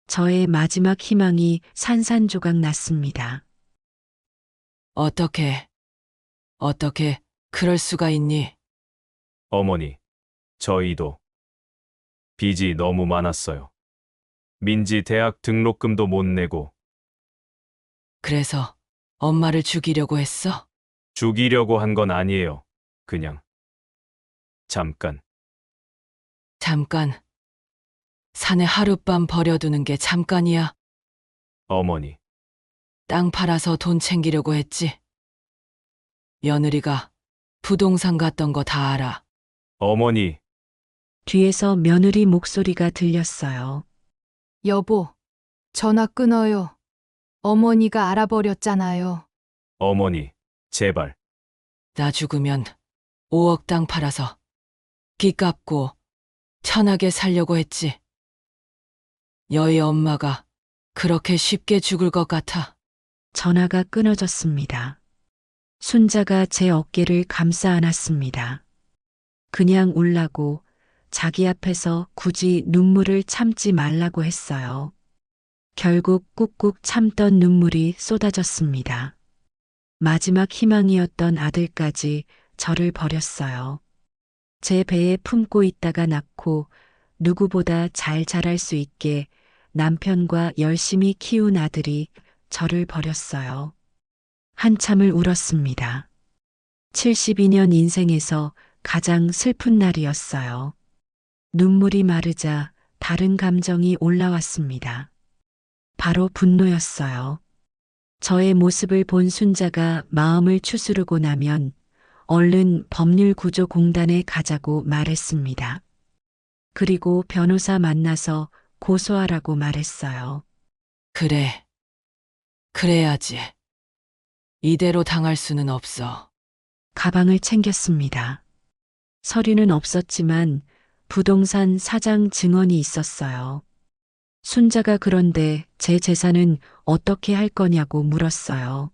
저의 마지막 희망이 산산조각 났습니다. 어떻게 그럴 수가 있니? 어머니, 저희도 빚이 너무 많았어요. 민지 대학 등록금도 못 내고 그래서 엄마를 죽이려고 했어? 죽이려고 한 건 아니에요. 그냥 잠깐. 잠깐. 산에 하룻밤 버려두는 게 잠깐이야. 어머니, 땅 팔아서 돈 챙기려고 했지. 며느리가 부동산 갔던 거 다 알아. 어머니, 뒤에서 며느리 목소리가 들렸어요. 여보, 전화 끊어요. 어머니가 알아버렸잖아요. 어머니, 제발. 나 죽으면 5억 땅 팔아서 빚 갚고 편하게 살려고 했지. 너희 엄마가 그렇게 쉽게 죽을 것 같아. 전화가 끊어졌습니다. 순자가 제 어깨를 감싸 안았습니다. 그냥 울라고 자기 앞에서 굳이 눈물을 참지 말라고 했어요. 결국 꾹꾹 참던 눈물이 쏟아졌습니다. 마지막 희망이었던 아들까지 저를 버렸어요. 제 배에 품고 있다가 낳고 누구보다 잘 자랄 수 있게 남편과 열심히 키운 아들이 저를 버렸어요. 한참을 울었습니다. 72년 인생에서 가장 슬픈 날이었어요. 눈물이 마르자 다른 감정이 올라왔습니다. 바로 분노였어요. 저의 모습을 본 순자가 마음을 추스르고 나면 얼른 법률구조공단에 가자고 말했습니다. 그리고 변호사 만나서 고소하라고 말했어요. 그래. 그래야지. 이대로 당할 수는 없어. 가방을 챙겼습니다. 서류는 없었지만 부동산 사장 증언이 있었어요. 순자가 그런데 제 재산은 어떻게 할 거냐고 물었어요.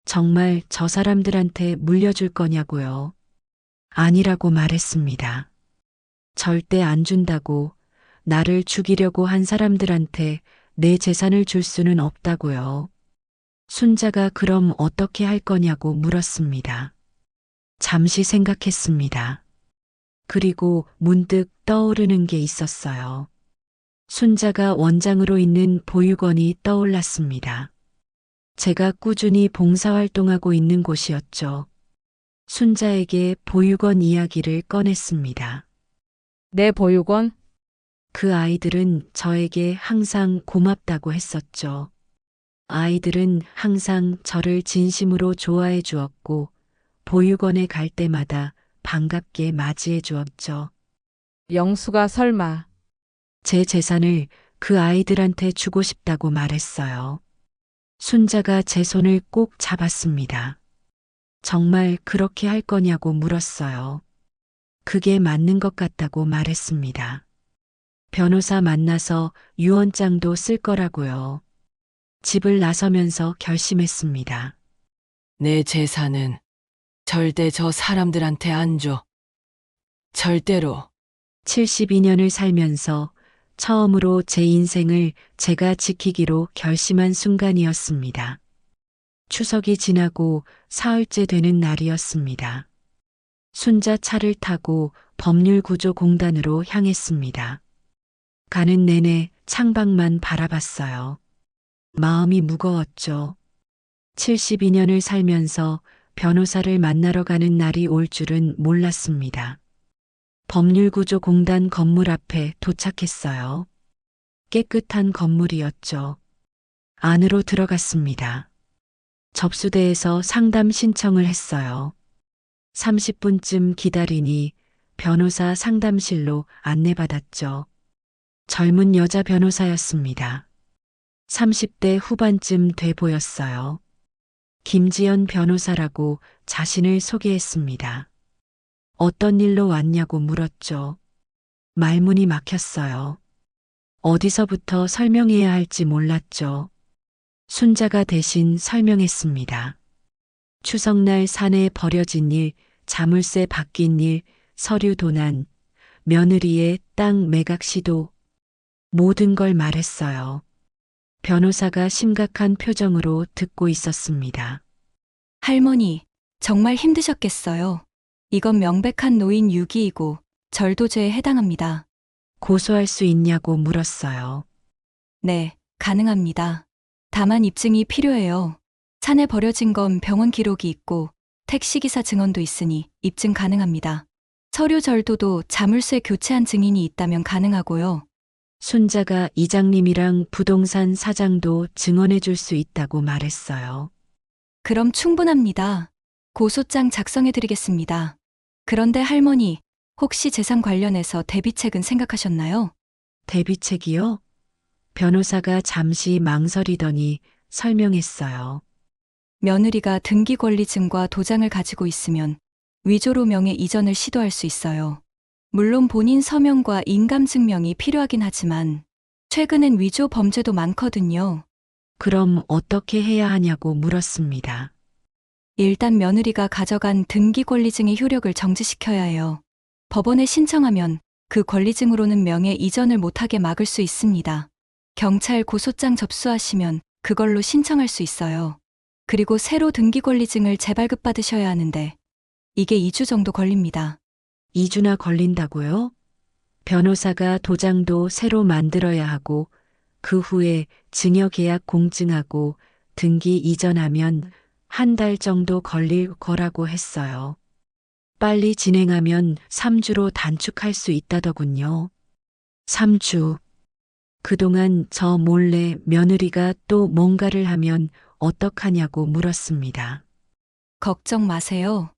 정말 저 사람들한테 물려줄 거냐고요. 아니라고 말했습니다. 절대 안 준다고, 나를 죽이려고 한 사람들한테 내 재산을 줄 수는 없다고요. 순자가 그럼 어떻게 할 거냐고 물었습니다. 잠시 생각했습니다. 그리고 문득 떠오르는 게 있었어요. 순자가 원장으로 있는 보육원이 떠올랐습니다. 제가 꾸준히 봉사활동하고 있는 곳이었죠. 순자에게 보육원 이야기를 꺼냈습니다. 내 보육원? 그 아이들은 저에게 항상 고맙다고 했었죠. 아이들은 항상 저를 진심으로 좋아해 주었고 보육원에 갈 때마다 반갑게 맞이해 주었죠. 영수가 설마 제 재산을 그 아이들한테 주고 싶다고 말했어요. 순자가 제 손을 꼭 잡았습니다. 정말 그렇게 할 거냐고 물었어요. 그게 맞는 것 같다고 말했습니다. 변호사 만나서 유언장도 쓸 거라고요. 집을 나서면서 결심했습니다. 내 재산은 절대 저 사람들한테 안 줘. 절대로. 72년을 살면서 처음으로 제 인생을 제가 지키기로 결심한 순간이었습니다. 추석이 지나고 사흘째 되는 날이었습니다. 순자 차를 타고 법률구조공단으로 향했습니다. 가는 내내 창밖만 바라봤어요. 마음이 무거웠죠. 72년을 살면서 변호사를 만나러 가는 날이 올 줄은 몰랐습니다. 법률구조공단 건물 앞에 도착했어요. 깨끗한 건물이었죠. 안으로 들어갔습니다. 접수대에서 상담 신청을 했어요. 30분쯤 기다리니 변호사 상담실로 안내받았죠. 젊은 여자 변호사였습니다. 30대 후반쯤 돼 보였어요. 김지연 변호사라고 자신을 소개했습니다. 어떤 일로 왔냐고 물었죠. 말문이 막혔어요. 어디서부터 설명해야 할지 몰랐죠. 순자가 대신 설명했습니다. 추석날 산에 버려진 일, 자물쇠 바뀐 일, 서류 도난, 며느리의 땅 매각 시도, 모든 걸 말했어요. 변호사가 심각한 표정으로 듣고 있었습니다. 할머니, 정말 힘드셨겠어요. 이건 명백한 노인 유기이고 절도죄에 해당합니다. 고소할 수 있냐고 물었어요. 네, 가능합니다. 다만 입증이 필요해요. 산에 버려진 건 병원 기록이 있고 택시기사 증언도 있으니 입증 가능합니다. 서류 절도도 자물쇠 교체한 증인이 있다면 가능하고요. 순자가 이장님이랑 부동산 사장도 증언해 줄 수 있다고 말했어요. 그럼 충분합니다. 고소장 작성해 드리겠습니다. 그런데 할머니, 혹시 재산 관련해서 대비책은 생각하셨나요? 대비책이요? 변호사가 잠시 망설이더니 설명했어요. 며느리가 등기권리증과 도장을 가지고 있으면 위조로 명의 이전을 시도할 수 있어요. 물론 본인 서명과 인감증명이 필요하긴 하지만 최근엔 위조 범죄도 많거든요. 그럼 어떻게 해야 하냐고 물었습니다. 일단 며느리가 가져간 등기권리증의 효력을 정지시켜야 해요. 법원에 신청하면 그 권리증으로는 명예 이전을 못하게 막을 수 있습니다. 경찰 고소장 접수하시면 그걸로 신청할 수 있어요. 그리고 새로 등기권리증을 재발급받으셔야 하는데 이게 2주 정도 걸립니다. 2주나 걸린다고요? 변호사가 도장도 새로 만들어야 하고 그 후에 증여계약 공증하고 등기 이전하면 1달 정도 걸릴 거라고 했어요. 빨리 진행하면 3주로 단축할 수 있다더군요. 3주. 그동안 저 몰래 며느리가 또 뭔가를 하면 어떡하냐고 물었습니다. 걱정 마세요.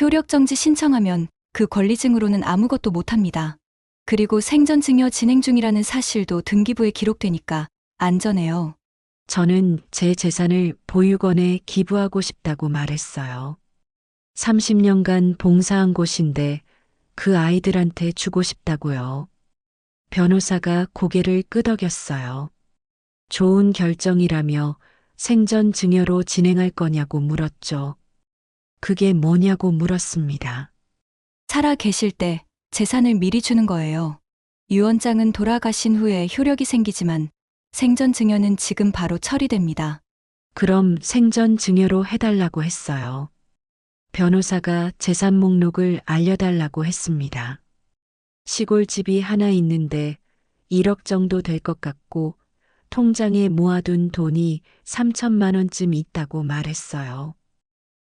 효력정지 신청하면 그 권리증으로는 아무것도 못합니다. 그리고 생전증여 진행 중이라는 사실도 등기부에 기록되니까 안전해요. 저는 제 재산을 보육원에 기부하고 싶다고 말했어요. 30년간 봉사한 곳인데 그 아이들한테 주고 싶다고요. 변호사가 고개를 끄덕였어요. 좋은 결정이라며 생전 증여로 진행할 거냐고 물었죠. 그게 뭐냐고 물었습니다. 살아 계실 때 재산을 미리 주는 거예요. 유언장은 돌아가신 후에 효력이 생기지만 생전 증여는 지금 바로 처리됩니다. 그럼 생전 증여로 해달라고 했어요. 변호사가 재산 목록을 알려달라고 했습니다. 시골집이 하나 있는데 1억 정도 될 것 같고 통장에 모아둔 돈이 3천만 원쯤 있다고 말했어요.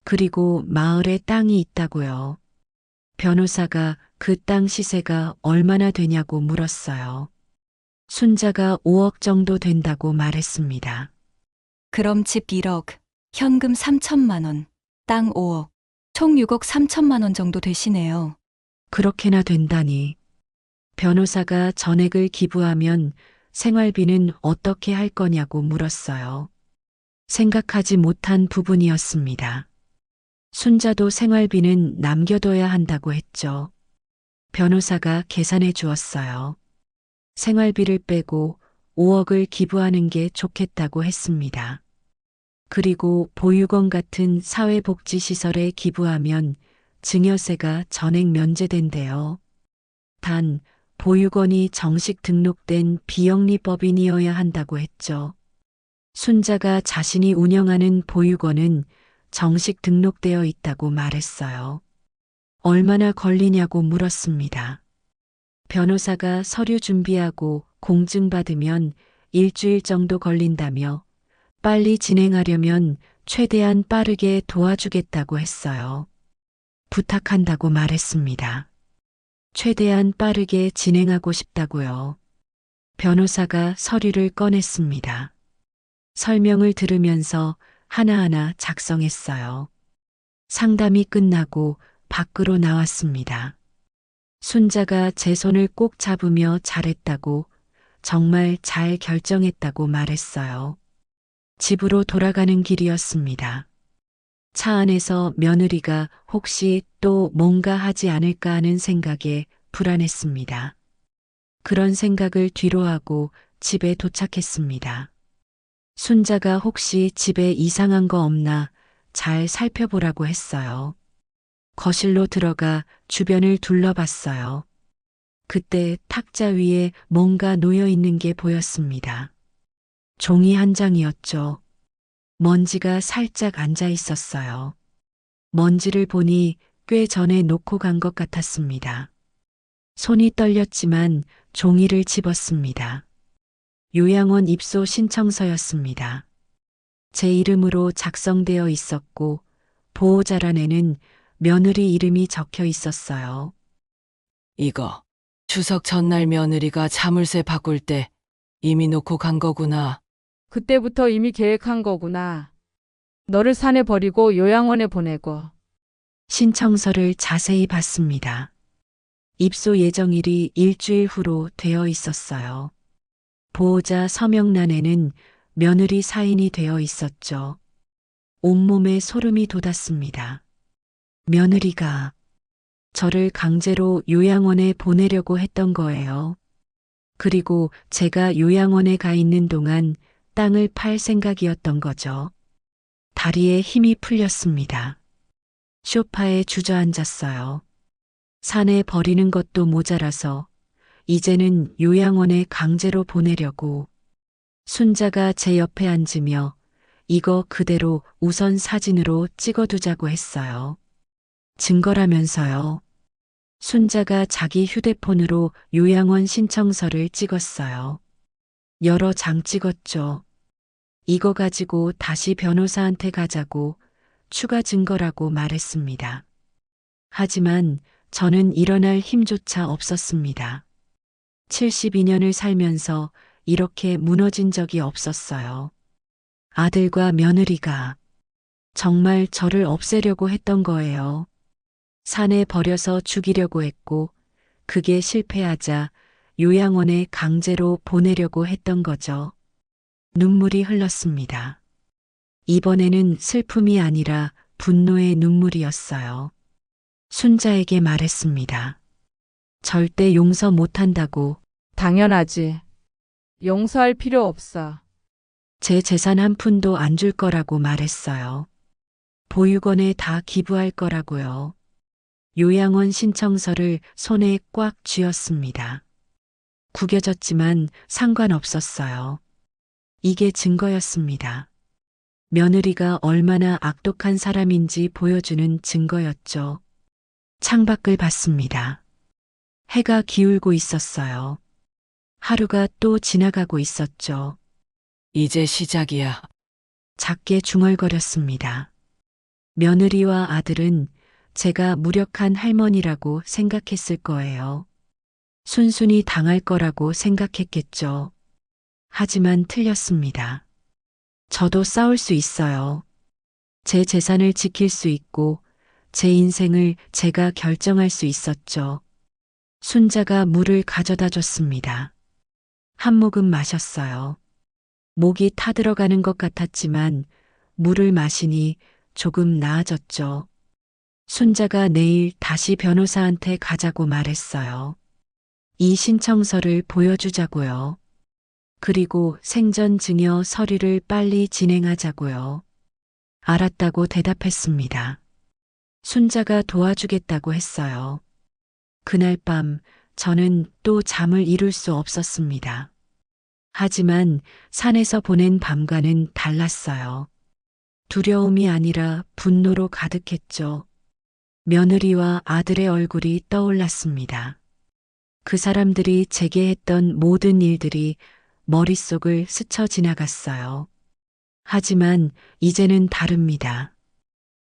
그리고 마을에 땅이 있다고요. 변호사가 그 땅 시세가 얼마나 되냐고 물었어요. 순자가 5억 정도 된다고 말했습니다. 그럼 집 1억, 현금 3천만 원, 땅 5억. 총 6억 3천만 원 정도 되시네요. 그렇게나 된다니. 변호사가 전액을 기부하면 생활비는 어떻게 할 거냐고 물었어요. 생각하지 못한 부분이었습니다. 순자도 생활비는 남겨둬야 한다고 했죠. 변호사가 계산해 주었어요. 생활비를 빼고 5억을 기부하는 게 좋겠다고 했습니다. 그리고 보육원 같은 사회복지시설에 기부하면 증여세가 전액 면제된대요. 단, 보육원이 정식 등록된 비영리법인이어야 한다고 했죠. 순자가 자신이 운영하는 보육원은 정식 등록되어 있다고 말했어요. 얼마나 걸리냐고 물었습니다. 변호사가 서류 준비하고 공증받으면 일주일 정도 걸린다며 빨리 진행하려면 최대한 빠르게 도와주겠다고 했어요. 부탁한다고 말했습니다. 최대한 빠르게 진행하고 싶다고요. 변호사가 서류를 꺼냈습니다. 설명을 들으면서 하나하나 작성했어요. 상담이 끝나고 밖으로 나왔습니다. 순자가 제 손을 꼭 잡으며 잘했다고, 정말 잘 결정했다고 말했어요. 집으로 돌아가는 길이었습니다. 차 안에서 며느리가 혹시 또 뭔가 하지 않을까 하는 생각에 불안했습니다. 그런 생각을 뒤로하고 집에 도착했습니다. 순자가 혹시 집에 이상한 거 없나 잘 살펴보라고 했어요. 거실로 들어가 주변을 둘러봤어요. 그때 탁자 위에 뭔가 놓여 있는 게 보였습니다. 종이 한 장이었죠. 먼지가 살짝 앉아 있었어요. 먼지를 보니 꽤 전에 놓고 간 것 같았습니다. 손이 떨렸지만 종이를 집었습니다. 요양원 입소 신청서였습니다. 제 이름으로 작성되어 있었고 보호자란에는 며느리 이름이 적혀 있었어요. 이거 추석 전날 며느리가 자물쇠 바꿀 때 이미 놓고 간 거구나. 그때부터 이미 계획한 거구나. 너를 산에 버리고 요양원에 보내고. 신청서를 자세히 봤습니다. 입소 예정일이 일주일 후로 되어 있었어요. 보호자 서명란에는 며느리 사인이 되어 있었죠. 온몸에 소름이 돋았습니다. 며느리가 저를 강제로 요양원에 보내려고 했던 거예요. 그리고 제가 요양원에 가 있는 동안 땅을 팔 생각이었던 거죠. 다리에 힘이 풀렸습니다. 소파에 주저앉았어요. 산에 버리는 것도 모자라서 이제는 요양원에 강제로 보내려고. 순자가 제 옆에 앉으며 이거 그대로 우선 사진으로 찍어두자고 했어요. 증거라면서요. 순자가 자기 휴대폰으로 요양원 신청서를 찍었어요. 여러 장 찍었죠. 이거 가지고 다시 변호사한테 가자고 추가 증거라고 말했습니다. 하지만 저는 일어날 힘조차 없었습니다. 72년을 살면서 이렇게 무너진 적이 없었어요. 아들과 며느리가 정말 저를 없애려고 했던 거예요. 산에 버려서 죽이려고 했고 그게 실패하자 요양원에 강제로 보내려고 했던 거죠. 눈물이 흘렀습니다. 이번에는 슬픔이 아니라 분노의 눈물이었어요. 순자에게 말했습니다. 절대 용서 못한다고. 당연하지. 용서할 필요 없어. 제 재산 한 푼도 안 줄 거라고 말했어요. 보육원에 다 기부할 거라고요. 요양원 신청서를 손에 꽉 쥐었습니다. 구겨졌지만 상관없었어요. 이게 증거였습니다. 며느리가 얼마나 악독한 사람인지 보여주는 증거였죠. 창밖을 봤습니다. 해가 기울고 있었어요. 하루가 또 지나가고 있었죠. 이제 시작이야. 작게 중얼거렸습니다. 며느리와 아들은 제가 무력한 할머니라고 생각했을 거예요. 순순히 당할 거라고 생각했겠죠. 하지만 틀렸습니다. 저도 싸울 수 있어요. 제 재산을 지킬 수 있고 제 인생을 제가 결정할 수 있었죠. 순자가 물을 가져다 줬습니다. 한 모금 마셨어요. 목이 타들어가는 것 같았지만 물을 마시니 조금 나아졌죠. 순자가 내일 다시 변호사한테 가자고 말했어요. 이 신청서를 보여주자고요. 그리고 생전 증여 서류를 빨리 진행하자고요. 알았다고 대답했습니다. 순자가 도와주겠다고 했어요. 그날 밤 저는 또 잠을 이룰 수 없었습니다. 하지만 산에서 보낸 밤과는 달랐어요. 두려움이 아니라 분노로 가득했죠. 며느리와 아들의 얼굴이 떠올랐습니다. 그 사람들이 제게 했던 모든 일들이 머릿속을 스쳐 지나갔어요. 하지만 이제는 다릅니다.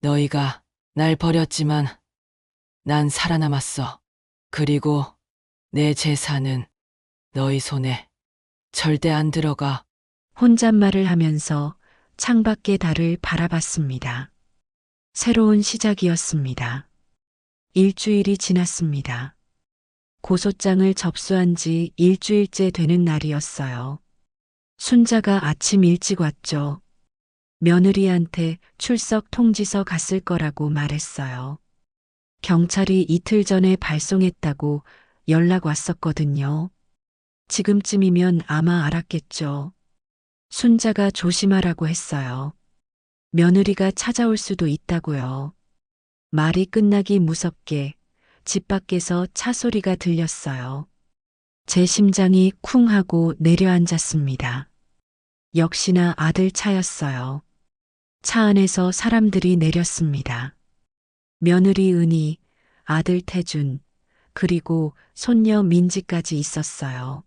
너희가 날 버렸지만 난 살아남았어. 그리고 내 재산은 너희 손에 절대 안 들어가. 혼잣말을 하면서 창밖의 달을 바라봤습니다. 새로운 시작이었습니다. 일주일이 지났습니다. 고소장을 접수한 지 일주일째 되는 날이었어요. 순자가 아침 일찍 왔죠. 며느리한테 출석 통지서 갔을 거라고 말했어요. 경찰이 이틀 전에 발송했다고 연락 왔었거든요. 지금쯤이면 아마 알았겠죠. 순자가 조심하라고 했어요. 며느리가 찾아올 수도 있다고요. 말이 끝나기 무섭게 집 밖에서 차 소리가 들렸어요. 제 심장이 쿵 하고 내려앉았습니다. 역시나 아들 차였어요. 차 안에서 사람들이 내렸습니다. 며느리 은희, 아들 태준, 그리고 손녀 민지까지 있었어요.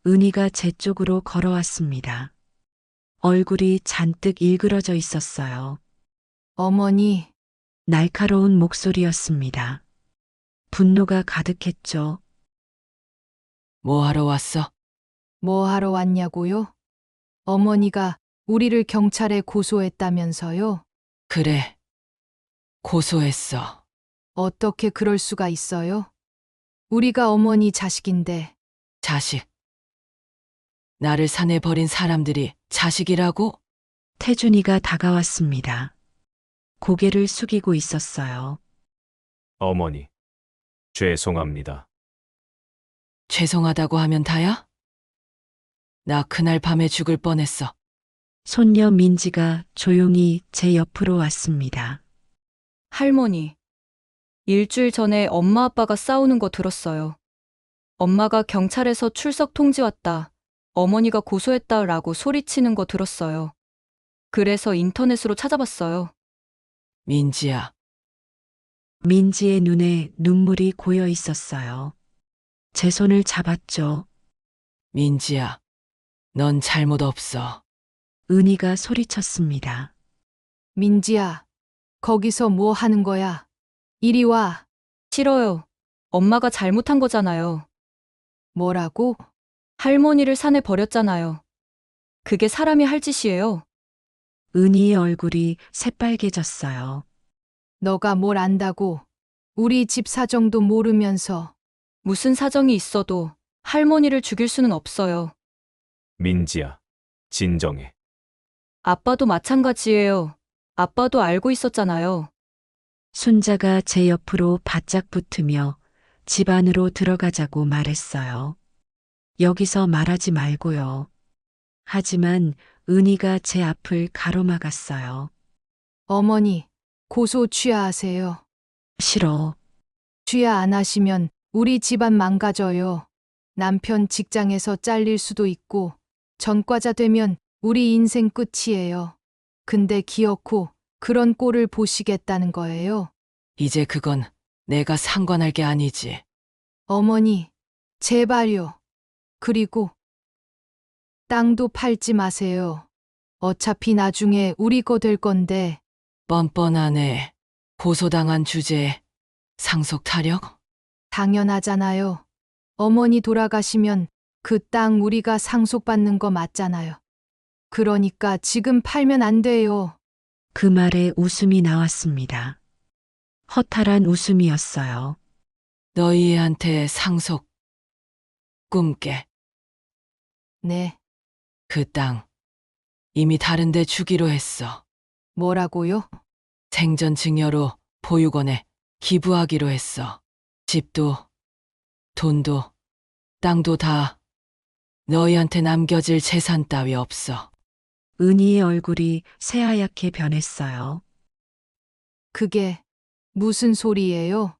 은희가 제 쪽으로 걸어왔습니다. 얼굴이 잔뜩 일그러져 있었어요. 어머니, 날카로운 목소리였습니다. 분노가 가득했죠. 뭐 하러 왔어? 뭐 하러 왔냐고요? 어머니가 우리를 경찰에 고소했다면서요? 그래. 고소했어. 어떻게 그럴 수가 있어요? 우리가 어머니 자식인데. 자식. 나를 산에 버린 사람들이 자식이라고? 태준이가 다가왔습니다. 고개를 숙이고 있었어요. 어머니, 죄송합니다. 죄송하다고 하면 다야? 나 그날 밤에 죽을 뻔했어. 손녀 민지가 조용히 제 옆으로 왔습니다. 할머니, 일주일 전에 엄마 아빠가 싸우는 거 들었어요. 엄마가 경찰에서 출석 통지 왔다. 어머니가 고소했다라고 소리치는 거 들었어요. 그래서 인터넷으로 찾아봤어요. 민지야, 민지의 눈에 눈물이 고여 있었어요. 제 손을 잡았죠. 민지야, 넌 잘못 없어. 은희가 소리쳤습니다. 민지야, 거기서 뭐 하는 거야? 이리 와. 싫어요. 엄마가 잘못한 거잖아요. 뭐라고? 할머니를 산에 버렸잖아요. 그게 사람이 할 짓이에요. 은희의 얼굴이 새빨개졌어요. 너가 뭘 안다고? 우리 집 사정도 모르면서. 무슨 사정이 있어도 할머니를 죽일 수는 없어요. 민지야, 진정해. 아빠도 마찬가지예요. 아빠도 알고 있었잖아요. 순자가 제 옆으로 바짝 붙으며 집 안으로 들어가자고 말했어요. 여기서 말하지 말고요. 하지만 은희가 제 앞을 가로막았어요. 어머니, 고소 취하하세요. 싫어. 취하 안 하시면 우리 집안 망가져요. 남편 직장에서 잘릴 수도 있고, 전과자 되면 우리 인생 끝이에요. 근데 기어코 그런 꼴을 보시겠다는 거예요. 이제 그건 내가 상관할 게 아니지. 어머니, 제발요. 그리고 땅도 팔지 마세요. 어차피 나중에 우리 거 될 건데. 뻔뻔하네. 고소당한 주제에 상속 타력? 당연하잖아요. 어머니 돌아가시면 그 땅 우리가 상속받는 거 맞잖아요. 그러니까 지금 팔면 안 돼요. 그 말에 웃음이 나왔습니다. 허탈한 웃음이었어요. 너희한테 상속 꿈깨. 네. 그 땅 이미 다른 데 주기로 했어. 뭐라고요? 생전 증여로 보육원에 기부하기로 했어. 집도 돈도 땅도 다 너희한테 남겨질 재산 따위 없어. 은희의 얼굴이 새하얗게 변했어요. 그게 무슨 소리예요?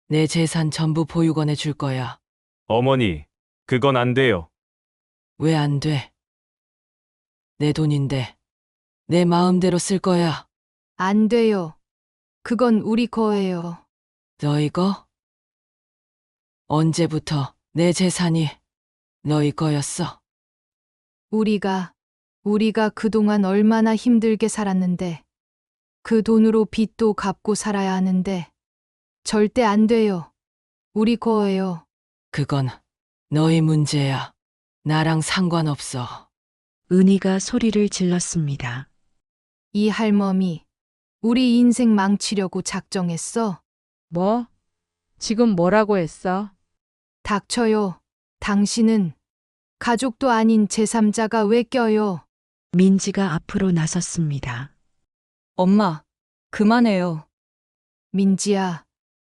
내 재산 전부 보육원에 줄 거야. 어머니, 그건 안 돼요. 왜 안 돼? 내 돈인데 내 마음대로 쓸 거야. 안 돼요. 그건 우리 거예요. 너희 거? 언제부터 내 재산이 너희 거였어? 우리가 그동안 얼마나 힘들게 살았는데, 그 돈으로 빚도 갚고 살아야 하는데, 절대 안 돼요. 우리 거예요. 그건 너희 문제야. 나랑 상관없어. 은희가 소리를 질렀습니다. 이 할멈이 우리 인생 망치려고 작정했어. 뭐? 지금 뭐라고 했어? 닥쳐요. 당신은 가족도 아닌 제3자가 왜 껴요? 민지가 앞으로 나섰습니다. 엄마, 그만해요. 민지야,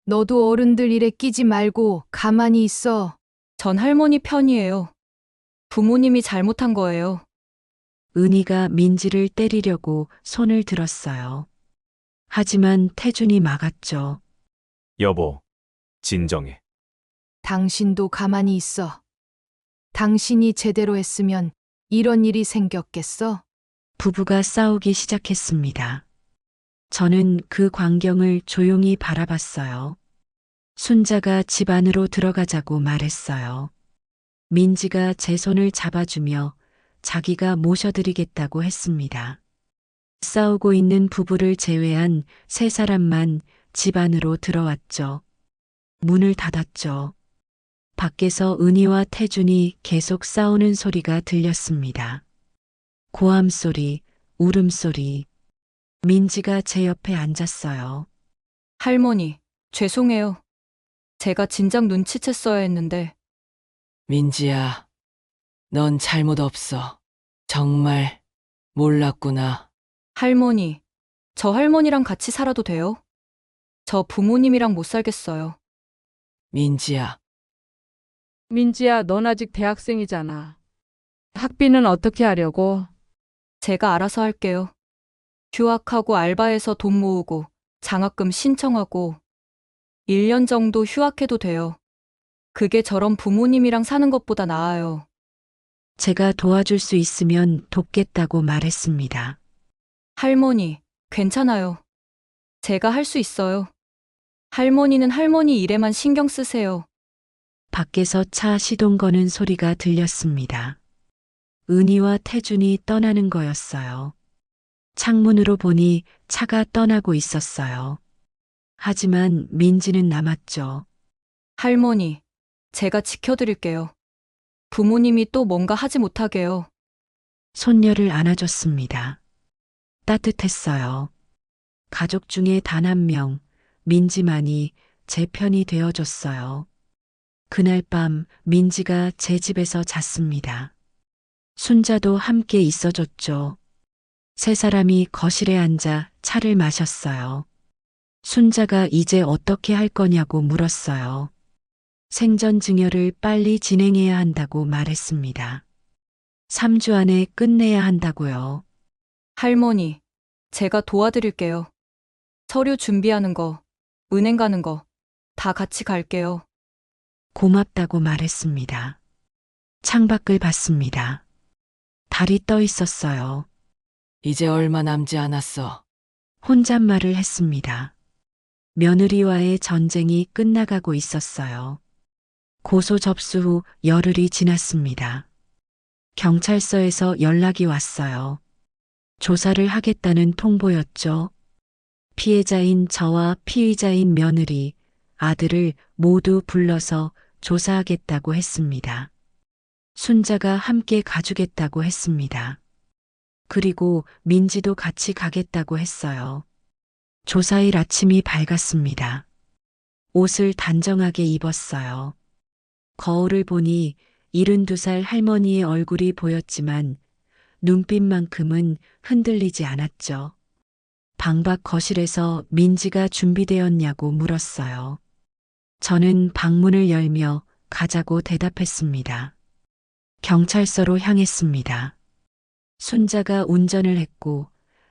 너도 어른들 일에 끼지 말고 가만히 있어. 전 할머니 편이에요. 부모님이 잘못한 거예요. 은희가 민지를 때리려고 손을 들었어요. 하지만 태준이 막았죠. 여보, 진정해. 당신도 가만히 있어. 당신이 제대로 했으면 이런 일이 생겼겠어? 부부가 싸우기 시작했습니다. 저는 그 광경을 조용히 바라봤어요. 순자가 집 안으로 들어가자고 말했어요. 민지가 제 손을 잡아주며 자기가 모셔드리겠다고 했습니다. 싸우고 있는 부부를 제외한 세 사람만 집 안으로 들어왔죠. 문을 닫았죠. 밖에서 은희와 태준이 계속 싸우는 소리가 들렸습니다. 고함 소리, 울음소리. 민지가 제 옆에 앉았어요. 할머니, 죄송해요. 제가 진작 눈치챘어야 했는데, 민지야, 넌 잘못 없어. 정말 몰랐구나. 할머니, 저 할머니랑 같이 살아도 돼요? 저 부모님이랑 못 살겠어요. 민지야, 민지야, 넌 아직 대학생이잖아. 학비는 어떻게 하려고? 제가 알아서 할게요. 휴학하고 알바해서 돈 모으고 장학금 신청하고 1년 정도 휴학해도 돼요. 그게 저런 부모님이랑 사는 것보다 나아요. 제가 도와줄 수 있으면 돕겠다고 말했습니다. 할머니, 괜찮아요. 제가 할 수 있어요. 할머니는 할머니 일에만 신경 쓰세요. 밖에서 차 시동 거는 소리가 들렸습니다. 은희와 태준이 떠나는 거였어요. 창문으로 보니 차가 떠나고 있었어요. 하지만 민지는 남았죠. 할머니, 제가 지켜드릴게요. 부모님이 또 뭔가 하지 못하게요. 손녀를 안아줬습니다. 따뜻했어요. 가족 중에 단 한 명, 민지만이 제 편이 되어줬어요. 그날 밤 민지가 제 집에서 잤습니다. 순자도 함께 있어줬죠. 세 사람이 거실에 앉아 차를 마셨어요. 순자가 이제 어떻게 할 거냐고 물었어요. 생전 증여를 빨리 진행해야 한다고 말했습니다. 3주 안에 끝내야 한다고요. 할머니, 제가 도와드릴게요. 서류 준비하는 거, 은행 가는 거, 다 같이 갈게요. 고맙다고 말했습니다. 창밖을 봤습니다. 달이 떠 있었어요. 이제 얼마 남지 않았어. 혼잣말을 했습니다. 며느리와의 전쟁이 끝나가고 있었어요. 고소 접수 후 열흘이 지났습니다. 경찰서에서 연락이 왔어요. 조사를 하겠다는 통보였죠. 피해자인 저와 피의자인 며느리, 아들을 모두 불러서 조사하겠다고 했습니다. 순자가 함께 가주겠다고 했습니다. 그리고 민지도 같이 가겠다고 했어요. 조사일 아침이 밝았습니다. 옷을 단정하게 입었어요. 거울을 보니 72살 할머니의 얼굴이 보였지만 눈빛만큼은 흔들리지 않았죠. 방밖 거실에서 민지가 준비되었냐고 물었어요. 저는 방문을 열며 가자고 대답했습니다. 경찰서로 향했습니다. 손자가 운전을 했고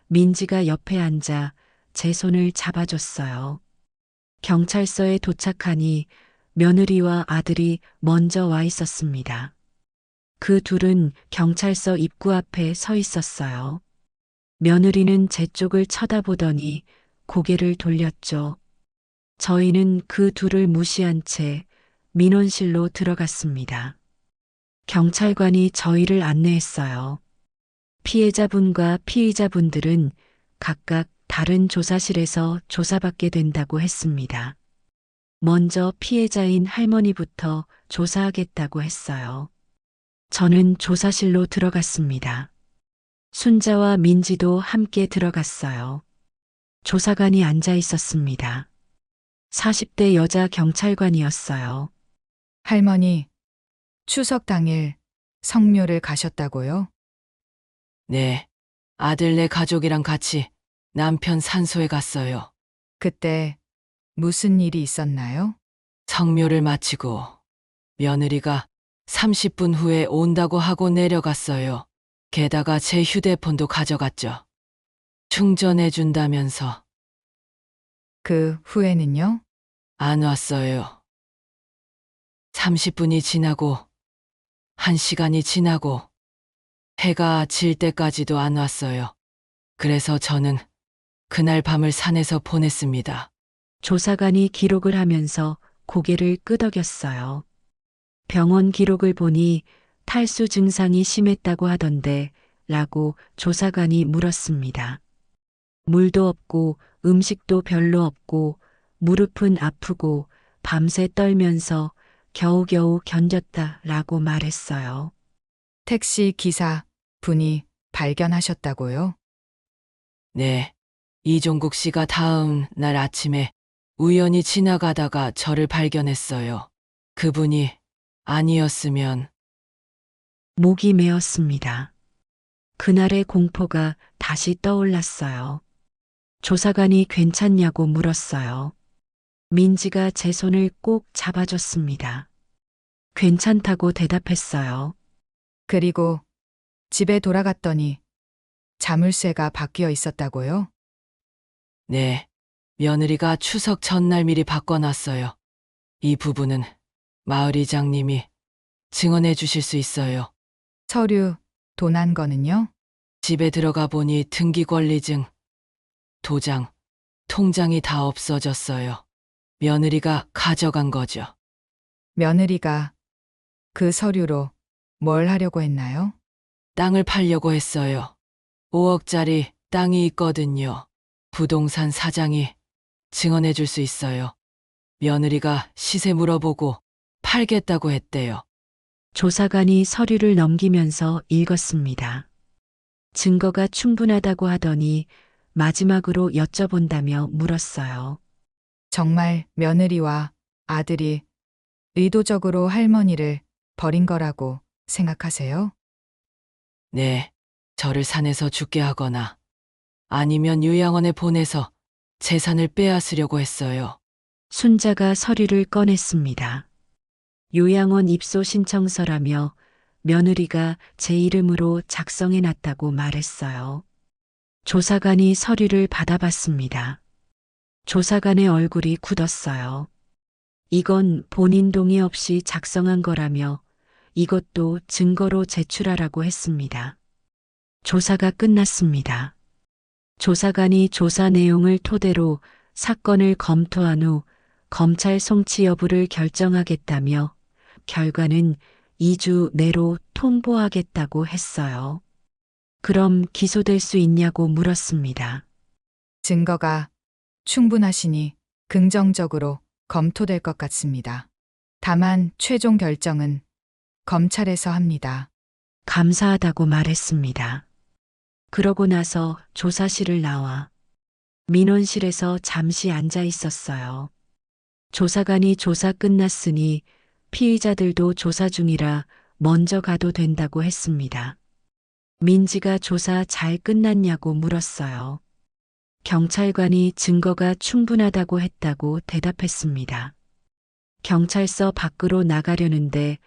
민지가 옆에 앉아 제 손을 잡아줬어요. 경찰서에 도착하니 며느리와 아들이 먼저 와 있었습니다. 그 둘은 경찰서 입구 앞에 서 있었어요. 며느리는 제 쪽을 쳐다보더니 고개를 돌렸죠. 저희는 그 둘을 무시한 채 민원실로 들어갔습니다. 경찰관이 저희를 안내했어요. 피해자분과 피의자분들은 각각 다른 조사실에서 조사받게 된다고 했습니다. 먼저 피해자인 할머니부터 조사하겠다고 했어요. 저는 조사실로 들어갔습니다. 순자와 민지도 함께 들어갔어요. 조사관이 앉아 있었습니다. 40대 여자 경찰관이었어요. 할머니, 추석 당일 성묘를 가셨다고요? 네. 아들네 가족이랑 같이 남편 산소에 갔어요. 그때 무슨 일이 있었나요? 성묘를 마치고 며느리가 30분 후에 온다고 하고 내려갔어요. 게다가 제 휴대폰도 가져갔죠. 충전해준다면서 그 후에는요? 안 왔어요. 30분이 지나고 1시간이 지나고 해가 질 때까지도 안 왔어요. 그래서 저는 그날 밤을 산에서 보냈습니다. 조사관이 기록을 하면서 고개를 끄덕였어요. 병원 기록을 보니 탈수 증상이 심했다고 하던데 라고 조사관이 물었습니다. 물도 없고 음식도 별로 없고 무릎은 아프고 밤새 떨면서 겨우겨우 견뎠다 라고 말했어요. 택시 기사 분이 발견하셨다고요? 네. 이종국 씨가 다음 날 아침에 우연히 지나가다가 저를 발견했어요. 그분이 아니었으면 목이 메었습니다. 그날의 공포가 다시 떠올랐어요. 조사관이 괜찮냐고 물었어요. 민지가 제 손을 꼭 잡아줬습니다. 괜찮다고 대답했어요. 그리고 집에 돌아갔더니 자물쇠가 바뀌어 있었다고요? 네. 며느리가 추석 전날 미리 바꿔놨어요. 이 부분은 마을 이장님이 증언해 주실 수 있어요. 서류, 도난 거는요? 집에 들어가 보니 등기권리증, 도장, 통장이 다 없어졌어요. 며느리가 가져간 거죠. 며느리가 그 서류로 뭘 하려고 했나요? 땅을 팔려고 했어요. 5억짜리 땅이 있거든요. 부동산 사장이 증언해 줄 수 있어요. 며느리가 시세 물어보고 팔겠다고 했대요. 조사관이 서류를 넘기면서 읽었습니다. 증거가 충분하다고 하더니 마지막으로 여쭤본다며 물었어요. 정말 며느리와 아들이 의도적으로 할머니를 버린 거라고 생각하세요? 네, 저를 산에서 죽게 하거나 아니면 요양원에 보내서 재산을 빼앗으려고 했어요. 순자가 서류를 꺼냈습니다. 요양원 입소 신청서라며 며느리가 제 이름으로 작성해 놨다고 말했어요. 조사관이 서류를 받아봤습니다. 조사관의 얼굴이 굳었어요. 이건 본인 동의 없이 작성한 거라며 이것도 증거로 제출하라고 했습니다. 조사가 끝났습니다. 조사관이 조사 내용을 토대로 사건을 검토한 후 검찰 송치 여부를 결정하겠다며 결과는 2주 내로 통보하겠다고 했어요. 그럼 기소될 수 있냐고 물었습니다. 증거가 충분하시니 긍정적으로 검토될 것 같습니다. 다만 최종 결정은 검찰에서 합니다. 감사하다고 말했습니다. 그러고 나서 조사실을 나와 민원실에서 잠시 앉아 있었어요. 조사관이 조사 끝났으니 피의자들도 조사 중이라 먼저 가도 된다고 했습니다. 민지가 조사 잘 끝났냐고 물었어요. 경찰관이 증거가 충분하다고 했다고 대답했습니다. 경찰서 밖으로 나가려는데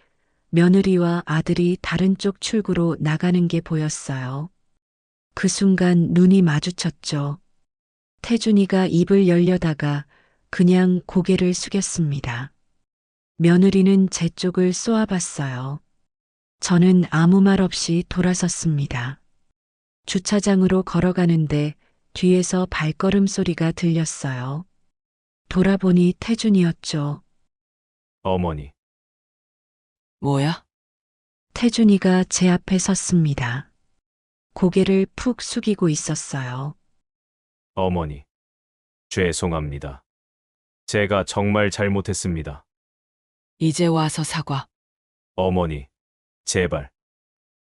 며느리와 아들이 다른 쪽 출구로 나가는 게 보였어요. 그 순간 눈이 마주쳤죠. 태준이가 입을 열려다가 그냥 고개를 숙였습니다. 며느리는 제 쪽을 쏘아봤어요. 저는 아무 말 없이 돌아섰습니다. 주차장으로 걸어가는데 뒤에서 발걸음 소리가 들렸어요. 돌아보니 태준이었죠. 어머니, 뭐야? 태준이가 제 앞에 섰습니다. 고개를 푹 숙이고 있었어요. 어머니. 죄송합니다. 제가 정말 잘못했습니다. 이제 와서 사과. 어머니, 제발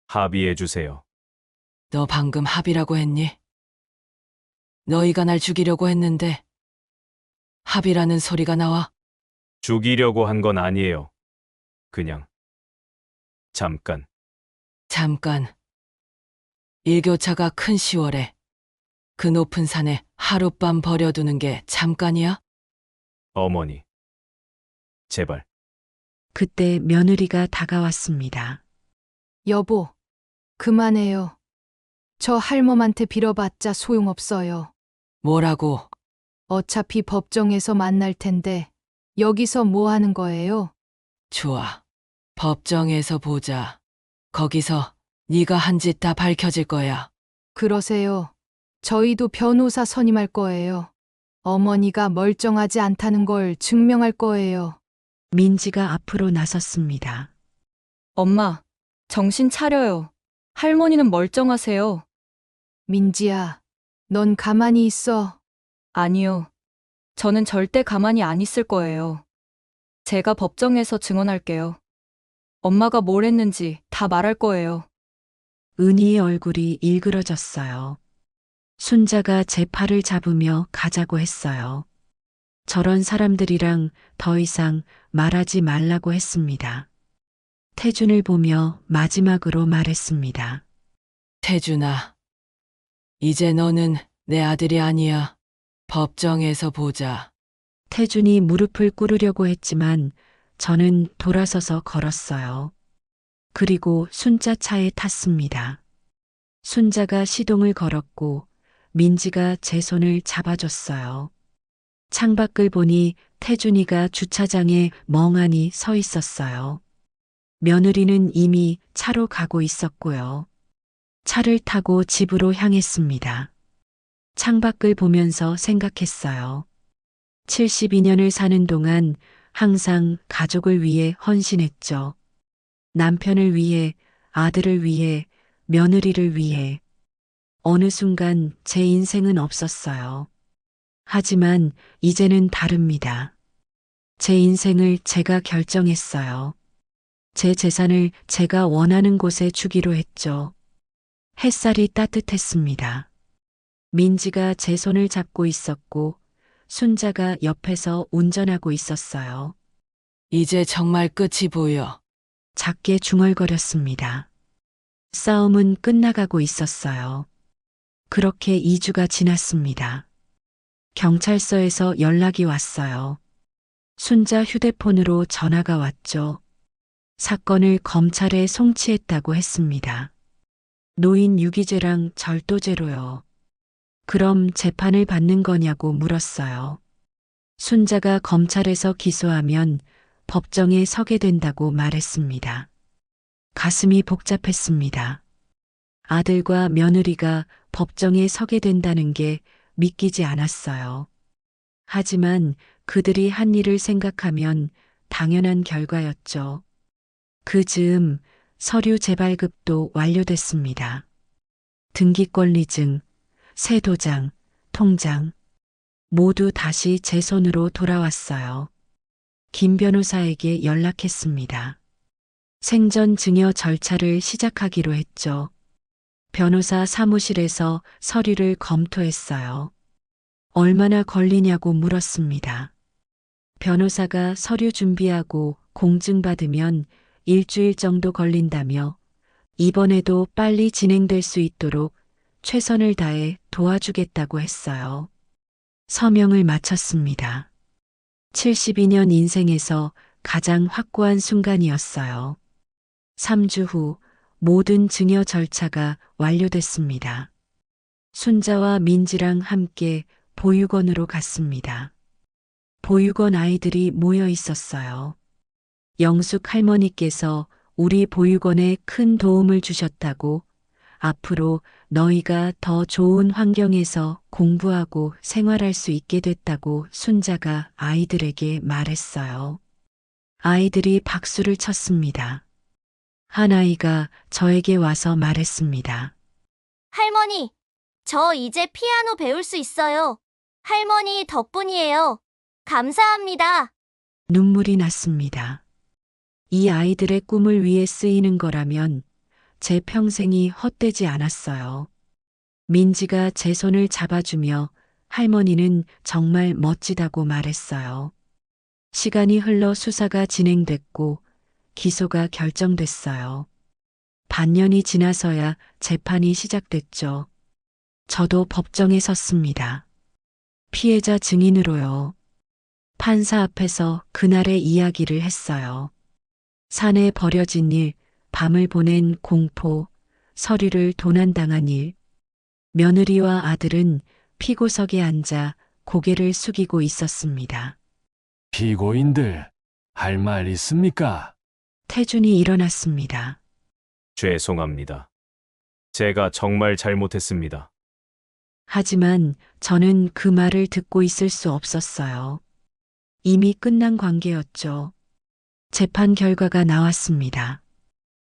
합의해 주세요. 너 방금 합의라고 했니? 너희가 날 죽이려고 했는데 합의라는 소리가 나와? 죽이려고 한 건 아니에요. 그냥 잠깐. 잠깐. 일교차가 큰 10월에 그 높은 산에 하룻밤 버려두는 게 잠깐이야? 어머니, 제발. 그때 며느리가 다가왔습니다. 여보, 그만해요. 저 할멈한테 빌어봤자 소용없어요. 뭐라고? 어차피 법정에서 만날 텐데 여기서 뭐 하는 거예요? 좋아. 법정에서 보자. 거기서 네가 한 짓 다 밝혀질 거야. 그러세요. 저희도 변호사 선임할 거예요. 어머니가 멀쩡하지 않다는 걸 증명할 거예요. 민지가 앞으로 나섰습니다. 엄마, 정신 차려요. 할머니는 멀쩡하세요. 민지야, 넌 가만히 있어. 아니요. 저는 절대 가만히 안 있을 거예요. 제가 법정에서 증언할게요. 엄마가 뭘 했는지 다 말할 거예요. 은희의 얼굴이 일그러졌어요. 순자가 제 팔을 잡으며 가자고 했어요. 저런 사람들이랑 더 이상 말하지 말라고 했습니다. 태준을 보며 마지막으로 말했습니다. 태준아, 이제 너는 내 아들이 아니야. 법정에서 보자. 태준이 무릎을 꿇으려고 했지만 저는 돌아서서 걸었어요. 그리고 순자 차에 탔습니다. 순자가 시동을 걸었고 민지가 제 손을 잡아줬어요. 창밖을 보니 태준이가 주차장에 멍하니 서 있었어요. 며느리는 이미 차로 가고 있었고요. 차를 타고 집으로 향했습니다. 창밖을 보면서 생각했어요. 72년을 사는 동안 항상 가족을 위해 헌신했죠. 남편을 위해, 아들을 위해, 며느리를 위해. 어느 순간 제 인생은 없었어요. 하지만 이제는 다릅니다. 제 인생을 제가 결정했어요. 제 재산을 제가 원하는 곳에 주기로 했죠. 햇살이 따뜻했습니다. 민지가 제 손을 잡고 있었고 순자가 옆에서 운전하고 있었어요. 이제 정말 끝이 보여. 작게 중얼거렸습니다. 싸움은 끝나가고 있었어요. 그렇게 2주가 지났습니다. 경찰서에서 연락이 왔어요. 순자 휴대폰으로 전화가 왔죠. 사건을 검찰에 송치했다고 했습니다. 노인 유기죄랑 절도죄로요. 그럼 재판을 받는 거냐고 물었어요. 순자가 검찰에서 기소하면 법정에 서게 된다고 말했습니다. 가슴이 복잡했습니다. 아들과 며느리가 법정에 서게 된다는 게 믿기지 않았어요. 하지만 그들이 한 일을 생각하면 당연한 결과였죠. 그 즈음 서류 재발급도 완료됐습니다. 등기권리증, 세도장, 통장 모두 다시 제 손으로 돌아왔어요. 김 변호사에게 연락했습니다. 생전 증여 절차를 시작하기로 했죠. 변호사 사무실에서 서류를 검토했어요. 얼마나 걸리냐고 물었습니다. 변호사가 서류 준비하고 공증받으면 일주일 정도 걸린다며 이번에도 빨리 진행될 수 있도록 최선을 다해 도와주겠다고 했어요. 서명을 마쳤습니다. 72년 인생에서 가장 확고한 순간이었어요. 3주 후 모든 증여 절차가 완료됐습니다. 순자와 민지랑 함께 보육원으로 갔습니다. 보육원 아이들이 모여 있었어요. 영숙 할머니께서 우리 보육원에 큰 도움을 주셨다고, 앞으로 너희가 더 좋은 환경에서 공부하고 생활할 수 있게 됐다고 순자가 아이들에게 말했어요. 아이들이 박수를 쳤습니다. 한 아이가 저에게 와서 말했습니다. 할머니, 저 이제 피아노 배울 수 있어요. 할머니 덕분이에요. 감사합니다. 눈물이 났습니다. 이 아이들의 꿈을 위해 쓰이는 거라면 제 평생이 헛되지 않았어요. 민지가 제 손을 잡아주며 할머니는 정말 멋지다고 말했어요. 시간이 흘러 수사가 진행됐고 기소가 결정됐어요. 반년이 지나서야 재판이 시작됐죠. 저도 법정에 섰습니다. 피해자 증인으로요. 판사 앞에서 그날의 이야기를 했어요. 산에 버려진 일, 밤을 보낸 공포, 서류를 도난당한 일. 며느리와 아들은 피고석에 앉아 고개를 숙이고 있었습니다. 피고인들, 할 말 있습니까? 태준이 일어났습니다. 죄송합니다. 제가 정말 잘못했습니다. 하지만 저는 그 말을 듣고 있을 수 없었어요. 이미 끝난 관계였죠. 재판 결과가 나왔습니다.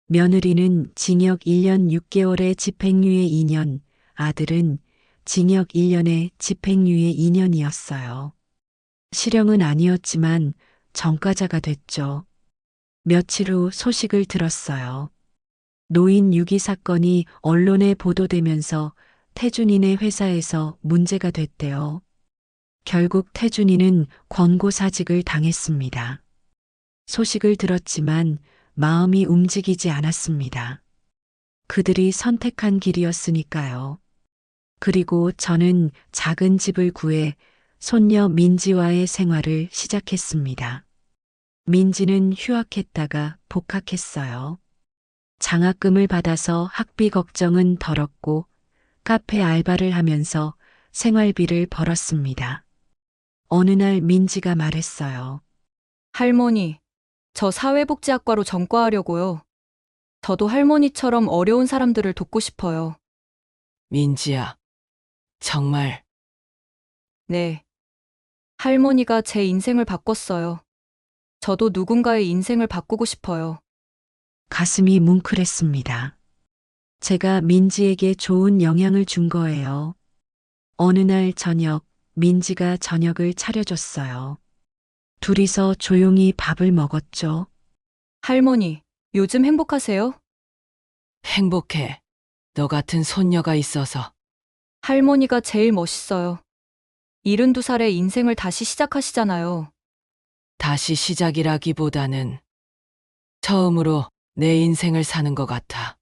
며느리는 징역 1년 6개월에 집행유예 2년, 아들은 징역 1년에 집행유예 2년이었어요. 실형은 아니었지만 전과자가 됐죠. 며칠 후 소식을 들었어요. 노인 유기 사건이 언론에 보도되면서 태준이네 회사에서 문제가 됐대요. 결국 태준이는 권고사직을 당했습니다. 소식을 들었지만 마음이 움직이지 않았습니다. 그들이 선택한 길이었으니까요. 그리고 저는 작은 집을 구해 손녀 민지와의 생활을 시작했습니다. 민지는 휴학했다가 복학했어요. 장학금을 받아서 학비 걱정은 덜었고 카페 알바를 하면서 생활비를 벌었습니다. 어느 날 민지가 말했어요. 할머니, 저 사회복지학과로 전과하려고요. 저도 할머니처럼 어려운 사람들을 돕고 싶어요. 민지야, 정말 네. 할머니가 제 인생을 바꿨어요. 저도 누군가의 인생을 바꾸고 싶어요. 가슴이 뭉클했습니다. 제가 민지에게 좋은 영향을 준 거예요. 어느 날 저녁, 민지가 저녁을 차려줬어요. 둘이서 조용히 밥을 먹었죠. 할머니, 요즘 행복하세요? 행복해. 너 같은 손녀가 있어서. 할머니가 제일 멋있어요. 72살에 인생을 다시 시작하시잖아요. 다시 시작이라기보다는 처음으로 내 인생을 사는 것 같아.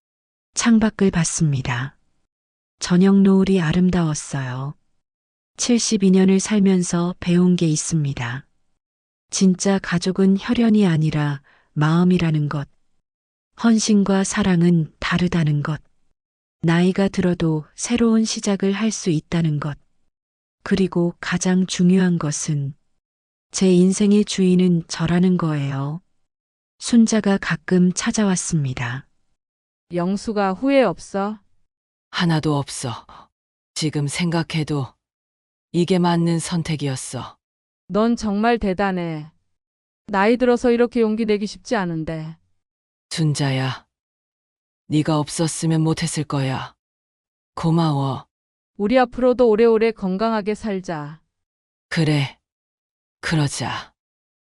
창밖을 봤습니다. 저녁 노을이 아름다웠어요. 72년을 살면서 배운 게 있습니다. 진짜 가족은 혈연이 아니라 마음이라는 것. 헌신과 사랑은 다르다는 것. 나이가 들어도 새로운 시작을 할 수 있다는 것. 그리고 가장 중요한 것은 제 인생의 주인은 저라는 거예요. 순자가 가끔 찾아왔습니다. 영수가 후회 없어? 하나도 없어. 지금 생각해도 이게 맞는 선택이었어. 넌 정말 대단해. 나이 들어서 이렇게 용기 내기 쉽지 않은데. 순자야, 네가 없었으면 못했을 거야. 고마워. 우리 앞으로도 오래오래 건강하게 살자. 그래, 그러자.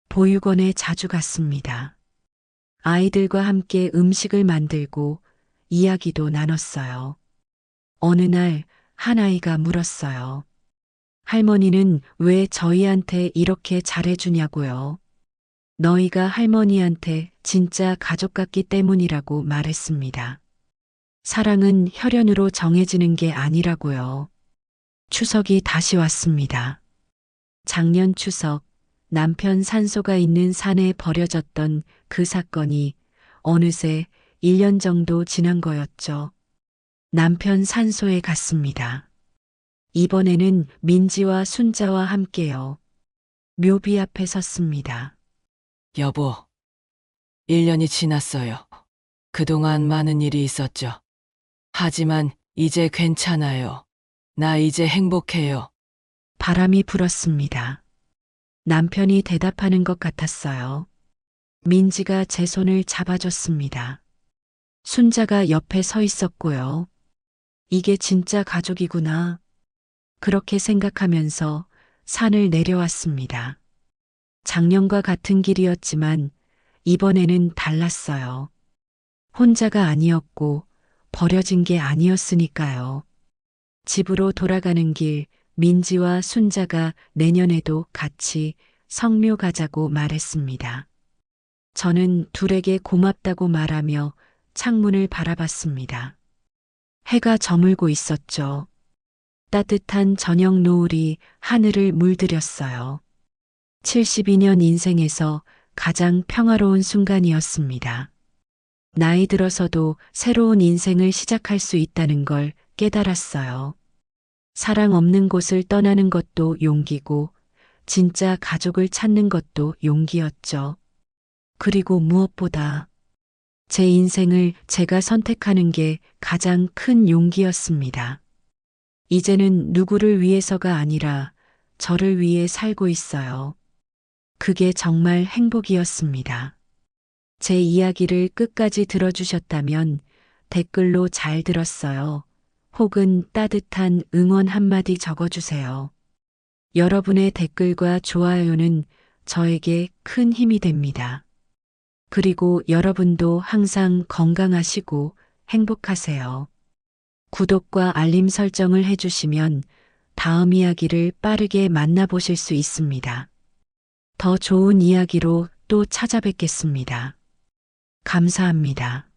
보육원에 자주 갔습니다. 아이들과 함께 음식을 만들고 이야기도 나눴어요. 어느 날 한 아이가 물었어요. 할머니는 왜 저희한테 이렇게 잘해주냐고요. 너희가 할머니한테 진짜 가족 같기 때문이라고 말했습니다. 사랑은 혈연으로 정해지는 게 아니라고요. 추석이 다시 왔습니다. 작년 추석, 남편 산소가 있는 산에 버려졌던 그 사건이 어느새 1년 정도 지난 거였죠. 남편 산소에 갔습니다. 이번에는 민지와 순자와 함께요. 묘비 앞에 섰습니다. 여보, 1년이 지났어요. 그동안 많은 일이 있었죠. 하지만 이제 괜찮아요. 나 이제 행복해요. 바람이 불었습니다. 남편이 대답하는 것 같았어요. 민지가 제 손을 잡아줬습니다. 순자가 옆에 서 있었고요. 이게 진짜 가족이구나. 그렇게 생각하면서 산을 내려왔습니다. 작년과 같은 길이었지만 이번에는 달랐어요. 혼자가 아니었고 버려진 게 아니었으니까요. 집으로 돌아가는 길 민지와 순자가 내년에도 같이 성묘 가자고 말했습니다. 저는 둘에게 고맙다고 말하며 창문을 바라봤습니다. 해가 저물고 있었죠. 따뜻한 저녁 노을이 하늘을 물들였어요. 72년 인생에서 가장 평화로운 순간이었습니다. 나이 들어서도 새로운 인생을 시작할 수 있다는 걸 깨달았어요. 사랑 없는 곳을 떠나는 것도 용기고, 진짜 가족을 찾는 것도 용기였죠. 그리고 무엇보다 제 인생을 제가 선택하는 게 가장 큰 용기였습니다. 이제는 누구를 위해서가 아니라 저를 위해 살고 있어요. 그게 정말 행복이었습니다. 제 이야기를 끝까지 들어주셨다면 댓글로 잘 들었어요. 혹은 따뜻한 응원 한마디 적어주세요. 여러분의 댓글과 좋아요는 저에게 큰 힘이 됩니다. 그리고 여러분도 항상 건강하시고 행복하세요. 구독과 알림 설정을 해주시면 다음 이야기를 빠르게 만나보실 수 있습니다. 더 좋은 이야기로 또 찾아뵙겠습니다. 감사합니다.